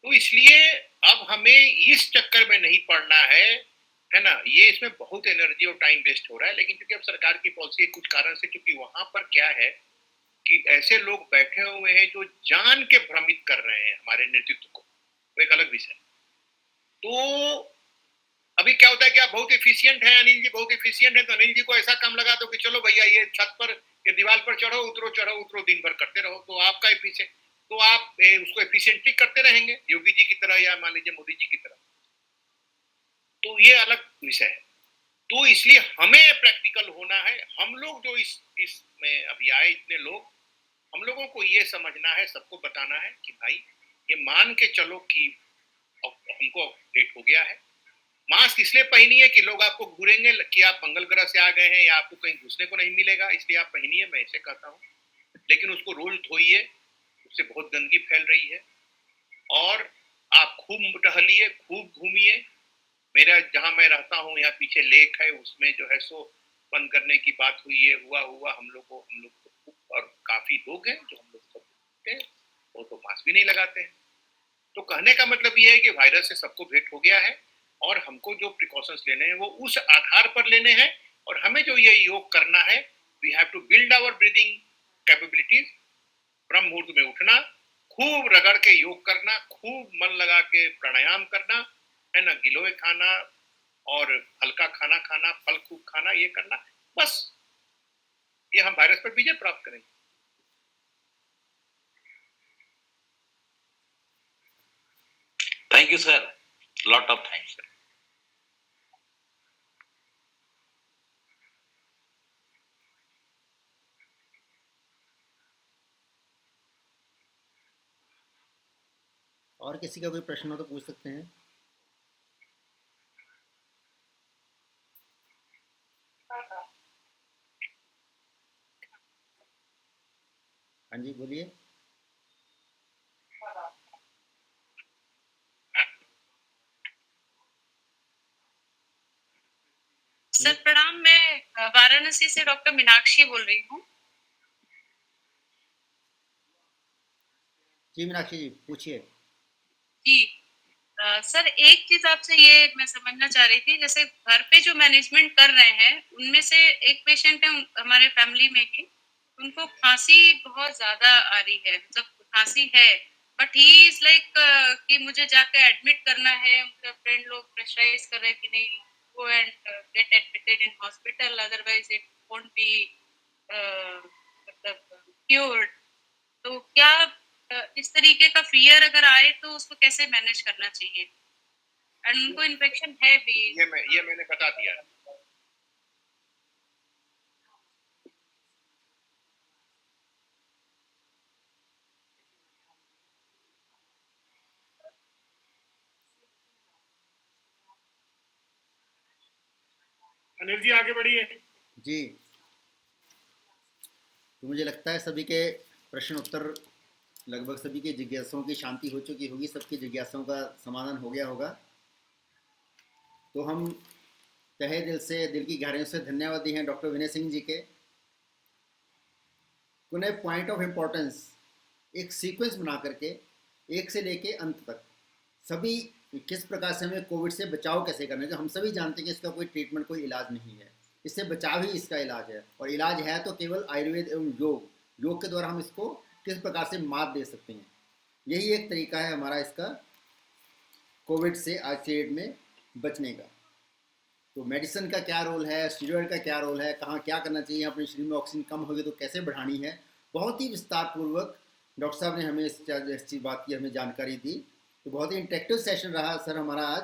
तो इसलिए अब हमें इस चक्कर में नहीं पड़ना है ना। ये इसमें बहुत एनर्जी और टाइम वेस्ट हो रहा है, लेकिन क्योंकि अब सरकार की पॉलिसी कुछ कारण से, क्योंकि वहां पर क्या है कि ऐसे लोग बैठे हुए हैं जो जान के भ्रमित कर रहे हैं हमारे नेतृत्व को, वो एक अलग विषय। तो अभी क्या होता है कि आप बहुत एफिशिएंट हैं, अनिल जी बहुत एफिशिएंट है, तो अनिल जी को ऐसा काम लगा दो कि चलो भैया ये छत पर, ये दीवार पर चढ़ो उतरो दिन भर करते रहो, तो आपका एफिशिएंट, तो आप उसको एफिशिएंटली करते रहेंगे योगी जी की तरह या मान लीजिए मोदी जी की तरह। तो ये अलग विषय है। तो इसलिए हमें प्रैक्टिकल होना है। हम लोग जो इसमें अभी आए इतने लोग, हम लोगों को ये समझना है, सबको बताना है कि भाई ये मान के चलो कि हमको अपडेट हो गया है। मास्क इसलिए पहनिए कि लोग आपको घूरेंगे कि आप मंगल ग्रह से आ गए हैं या आपको कहीं घुसने को नहीं मिलेगा, इसलिए आप पहनिए, मैं ऐसे कहता हूँ। लेकिन उसको रोज धोइए, उससे बहुत गंदगी फैल रही है। और आप खूब टहलिए, खूब घूमिए। मेरा जहां मैं रहता हूँ यहाँ पीछे लेक है, उसमें जो है सो बंद करने की बात हुई है, हुआ हम लोग को, और काफी लोग हैं जो हम लोग सब, वो तो मास्क भी नहीं लगाते हैं। तो कहने का मतलब ये है कि वायरस से सबको भेंट हो गया है, और हमको जो प्रिकॉशंस लेने हैं वो उस आधार पर लेने हैं। और हमें जो ये योग करना है, we have to build our breathing capabilities. ब्रह्म मुहूर्त में उठना, खूब रगड़ के योग करना, खूब मन लगा के प्राणायाम करना, है ना, गिलोय खाना और हल्का खाना खाना, फल खूब खाना, ये करना, बस ये हम वायरस पर विजय प्राप्त करेंगे। Thank you sir, lot of thanks sir. और किसी का कोई प्रश्न हो तो पूछ सकते हैं। हाँ जी बोलिए। सर प्रणाम, मैं वाराणसी से डॉक्टर मीनाक्षी बोल रही हूँ। जी मीनाक्षी जी पूछिए। जी सर, एक चीज आपसे ये मैं समझना चाह रही थी, जैसे घर पे जो मैनेजमेंट कर रहे हैं उनमें से एक पेशेंट है हमारे फैमिली में ही, उनको खांसी बहुत ज्यादा आ रही है, मतलब खांसी है, बट ही इज लाइक कि मुझे जाकर एडमिट करना है। उनका फ्रेंड लोग प्रेशराइज कर रहे हैं कि नहीं, go and gate admitted in hospital, otherwise it won't be मतलब क्योर्ड, तो क्या इस तरीके का फियर अगर आए तो उसको कैसे मैनेज करना चाहिए? एंड उनको इन्फेक्शन है भी। ये मैंने बता दिया। अनिल जी आगे बढ़िए। जी, तो मुझे लगता है सभी के प्रश्न उत्तर, लगभग सभी के जिज्ञासाओं की शांति हो चुकी होगी, सबकी जिज्ञासाओं का समाधान हो गया होगा। तो हम तहे दिल से, दिल की गहराइयों से धन्यवादी हैं डॉक्टर विनय सिंह जी के। उन्हें पॉइंट ऑफ इम्पोर्टेंस एक सीक्वेंस बना करके एक से लेके अंत तक सभी किस प्रकार से हमें कोविड से बचाव कैसे करना है। हम सभी जानते हैं कि इसका कोई ट्रीटमेंट, कोई इलाज नहीं है, इससे बचाव ही इसका इलाज है, और इलाज है तो केवल आयुर्वेद एवं योग के द्वारा हम इसको किस प्रकार से मात दे सकते हैं। यही एक तरीका है हमारा इसका कोविड से आज के डेट में बचने का। तो मेडिसिन का क्या रोल है, स्टीरॉयड का क्या रोल है, कहाँ क्या करना चाहिए, अपने शरीर में ऑक्सीजन कम होगी तो कैसे बढ़ानी है, बहुत ही विस्तार पूर्वक डॉक्टर साहब ने हमें इस चीज़ बात की हमें जानकारी दी। तो बहुत ही इंटरेक्टिव सेशन रहा सर हमारा आज।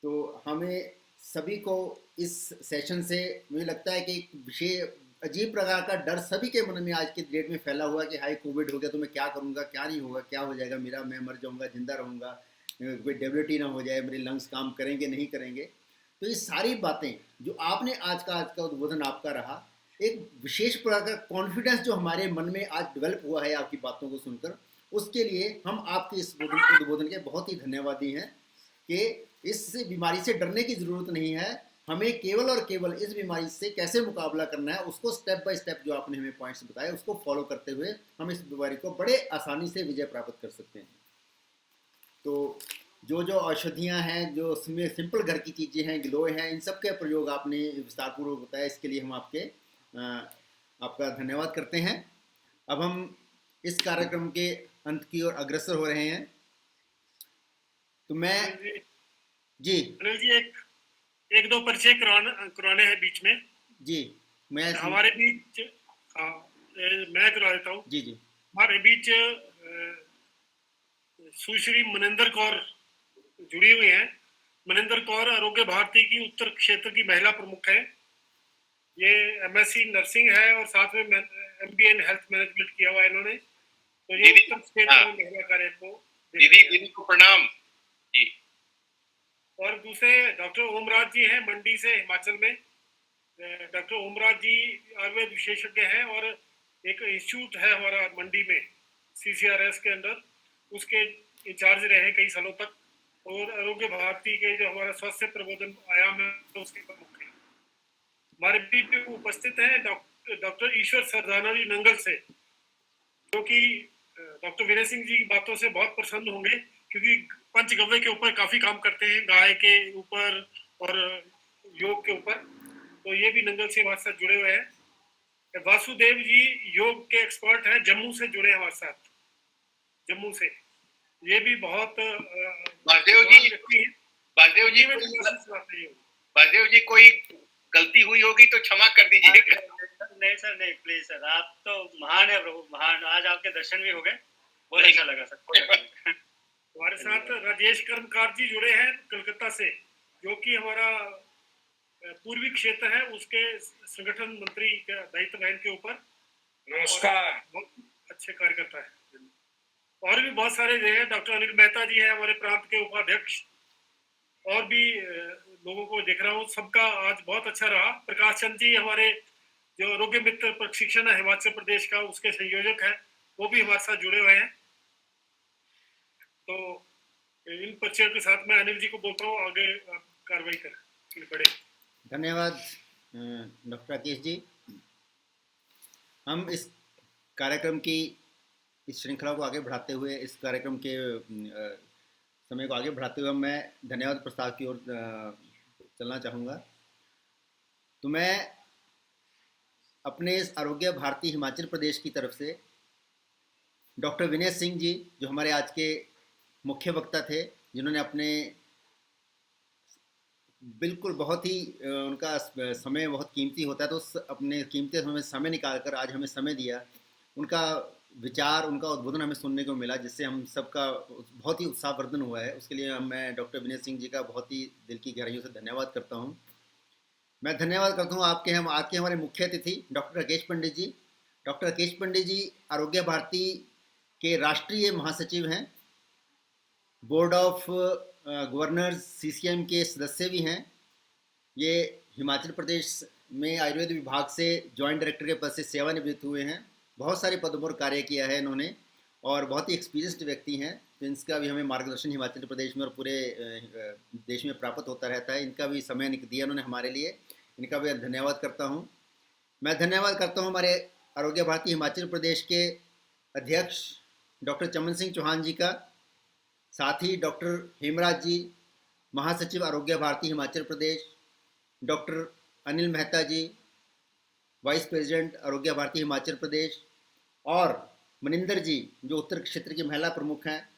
तो हमें सभी को इस सेशन से मुझे लगता है कि एक विशेष अजीब प्रकार का डर सभी के मन में आज के डेट में फैला हुआ कि हाई कोविड हो गया तो मैं क्या करूँगा, क्या नहीं होगा, क्या हो जाएगा मेरा, मैं मर जाऊँगा, जिंदा रहूँगा, कोई डेबिलिटी ना हो जाए, मेरे लंग्स काम करेंगे नहीं करेंगे। तो ये सारी बातें जो आपने आज का उद्बोधन आपका रहा, एक विशेष प्रकार का कॉन्फिडेंस जो हमारे मन में आज डेवलप हुआ है आपकी बातों को सुनकर, उसके लिए हम आपके इस उद्बोधन के बहुत ही धन्यवादी हैं कि इस बीमारी से डरने की ज़रूरत नहीं है, हमें केवल और केवल इस बीमारी से कैसे मुकाबला करना है उसको स्टेप बाय स्टेप जो आपने हमें पॉइंट्स बताए उसको फॉलो करते हुए हम इस बीमारी को बड़े आसानी से विजय प्राप्त कर सकते हैं। तो जो जो औषधियाँ हैं, जो सिंपल घर की चीज़ें हैं, गिलोय हैं, इन सब के प्रयोग आपने विस्तारपूर्वक बताया, इसके लिए हम आपका धन्यवाद करते हैं। अब हम इस कार्यक्रम के अंत की ओर अग्रसर हो रहे हैं। तो मैं जी अनिल जी एक दो परिचय कराने हैं बीच में। जी मैं हमारे बीच मैं करा देता हूँ। जी जी हमारे बीच सुश्री मनिंदर कौर जुड़ी हुई हैं। मनिंदर कौर आरोग्य भारती की उत्तर क्षेत्र की महिला प्रमुख है। ये एमएससी नर्सिंग है और साथ में एमबीए इन हेल्थ मैनेजमेंट किया हुआ है इन्होंने। तो ये उत्तर क्षेत्र में महिला कार्य को दीदी को प्रणाम जी। और दूसरे डॉक्टर ओमराज जी हैं मंडी से, हिमाचल में। डॉक्टर ओमराज जी आयुर्वेद विशेषज्ञ हैं और एक इंस्टीट्यूट है हमारा मंडी में सीसीआरएस के अंदर, उसके इंचार्ज रहे हैं कई सालों तक। और आरोग्य भारती के जो हमारा स्वास्थ्य प्रबोधन आयाम है तो उसके प्रमुख हैं। हमारे बीच उपस्थित हैं डॉक्टर ईश्वर सरदाना जी नंगल से, जो कि डॉक्टर विनय सिंह जी की बातों से बहुत प्रसन्न होंगे, क्योंकि पंचगव्य के ऊपर काफी काम करते हैं, गाय के ऊपर और योग के ऊपर। तो ये भी नंगल से हमारे साथ जुड़े हुए हैं। वासुदेव जी योग के एक्सपर्ट हैं, जम्मू से जुड़े हैं हमारे साथ, जम्मू से। ये भी बहुत वासुदेव जी कोई गलती हुई होगी तो क्षमा कर दीजिएगा। नहीं सर, नहीं प्लीज सर, आप तो महान है प्रभु, महान। आज आपके दर्शन भी हो गए, बहुत अच्छा लगा सर। हमारे साथ राजेश कर्मकार जी जुड़े हैं कलकत्ता से, जो कि हमारा पूर्वी क्षेत्र है उसके संगठन मंत्री के दायित्व है इनके ऊपर। नमस्कार। बहुत अच्छे कार्यकर्ता है। और भी बहुत सारे जो है, डॉक्टर अनिल मेहता जी है हमारे प्रांत के उपाध्यक्ष। और भी लोगों को देख रहा हूँ, सबका आज बहुत अच्छा रहा। प्रकाश चंद जी हमारे जो आरोग्य मित्र प्रशिक्षण है हिमाचल प्रदेश का, उसके संयोजक है, वो भी हमारे साथ जुड़े हुए हैं। तो इन परिचयों के साथ मैं अनिल जी को बोलता हूँ आगे कार्रवाई करें। बड़े धन्यवाद डॉक्टर राकेश जी। हम इस कार्यक्रम की इस श्रृंखला को आगे बढ़ाते हुए, इस कार्यक्रम के समय को आगे बढ़ाते हुए मैं धन्यवाद प्रस्ताव की ओर चलना चाहूँगा। तो मैं अपने इस आरोग्य भारती हिमाचल प्रदेश की तरफ से डॉक्टर विनय सिंह जी, जो हमारे आज के मुख्य वक्ता थे, जिन्होंने अपने बिल्कुल, बहुत ही उनका समय बहुत कीमती होता है, तो अपने कीमती समय निकाल कर आज हमें समय दिया। उनका विचार, उनका उद्बोधन हमें सुनने को मिला, जिससे हम सबका बहुत ही उत्साहवर्धन हुआ है। उसके लिए मैं डॉक्टर विनय सिंह जी का बहुत ही दिल की गहराइयों से धन्यवाद करता हूँ। मैं धन्यवाद करता हूँ आज के हमारे मुख्य अतिथि डॉक्टर राकेश पंडित जी। डॉक्टर राकेश पंडित जी आरोग्य भारती के राष्ट्रीय महासचिव हैं, बोर्ड ऑफ गवर्नर्स सीसीएम के सदस्य भी हैं। ये हिमाचल प्रदेश में आयुर्वेद विभाग से जॉइंट डायरेक्टर के पद से सेवानिवृत्त हुए हैं। बहुत सारे पदों पर कार्य किया है इन्होंने और बहुत ही एक्सपीरियंस्ड व्यक्ति हैं, तो इनका भी हमें मार्गदर्शन हिमाचल प्रदेश में और पूरे देश में प्राप्त होता रहता है। इनका भी समय दिया उन्होंने हमारे लिए, इनका भी धन्यवाद करता हूँ। मैं धन्यवाद करता हूँ हमारे आरोग्य भारती हिमाचल प्रदेश के अध्यक्ष डॉक्टर चमन सिंह चौहान जी का, साथ ही डॉक्टर हेमराज जी, महासचिव आरोग्य भारती हिमाचल प्रदेश, डॉक्टर अनिल मेहता जी, वाइस प्रेसिडेंट आरोग्य भारती हिमाचल प्रदेश, और मनिंदर जी जो उत्तर क्षेत्र की महिला प्रमुख हैं,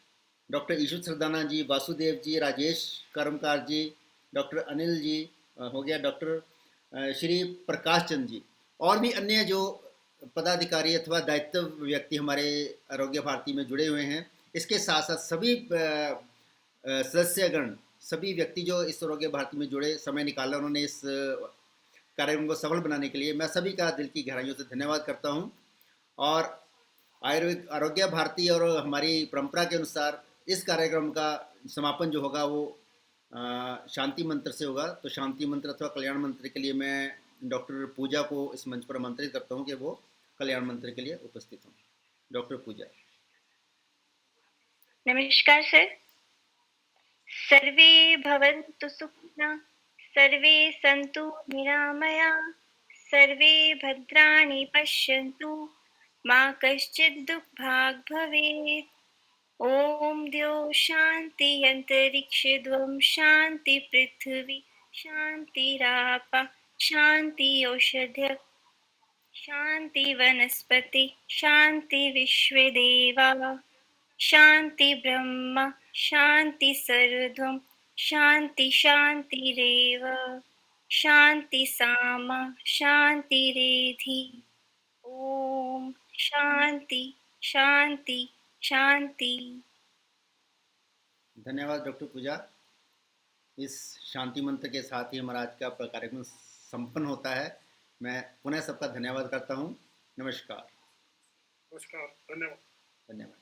डॉक्टर ईशु सरदाना जी, वासुदेव जी, राजेश कर्मकार जी, डॉक्टर अनिल जी हो गया, डॉक्टर श्री प्रकाश चंद जी, और भी अन्य जो पदाधिकारी अथवा दायित्व व्यक्ति हमारे आरोग्य भारती में जुड़े हुए हैं। इसके साथ साथ सभी सदस्यगण, सभी व्यक्ति जो इस आरोग्य भारती में जुड़े, समय निकाला उन्होंने इस कार्यक्रम को सफल बनाने के लिए, मैं सभी का दिल की गहराइयों से धन्यवाद करता हूं। और आरोग्य भारती और हमारी परंपरा के अनुसार इस कार्यक्रम का समापन जो होगा वो शांति मंत्र से होगा। तो शांति मंत्र अथवा कल्याण मंत्र के लिए मैं डॉक्टर पूजा को इस मंच पर आमंत्रित करता हूं कि वो कल्याण मंत्र के लिए उपस्थित हों। डॉक्टर पूजा। नमस्कार सर। सर्वे भवन्तु सुखिनः, सर्वे सन्तु निरामयाः, सर्वे भद्राणि पश्यन्तु, मा कश्चित् दुःखभाग् भवेत्। ॐ द्यौः शान्ति अन्तरिक्षद्वं शान्ति पृथिवी शान्तिरापः शान्ति औषधयः शान्ति वनस्पति शान्ति विश्वे देवाः शान्ति ब्रह्म शान्ति सर्वं शान्ति शान्तिरेव शान्ति सामा शान्तिरेधि। ओम शांति शांति शांति। धन्यवाद डॉक्टर पूजा। इस शांति मंत्र के साथ ही हमारा आज का कार्यक्रम संपन्न होता है। मैं पुनः सबका धन्यवाद करता हूँ। नमस्कार। नमस्कार, धन्यवाद। धन्यवाद।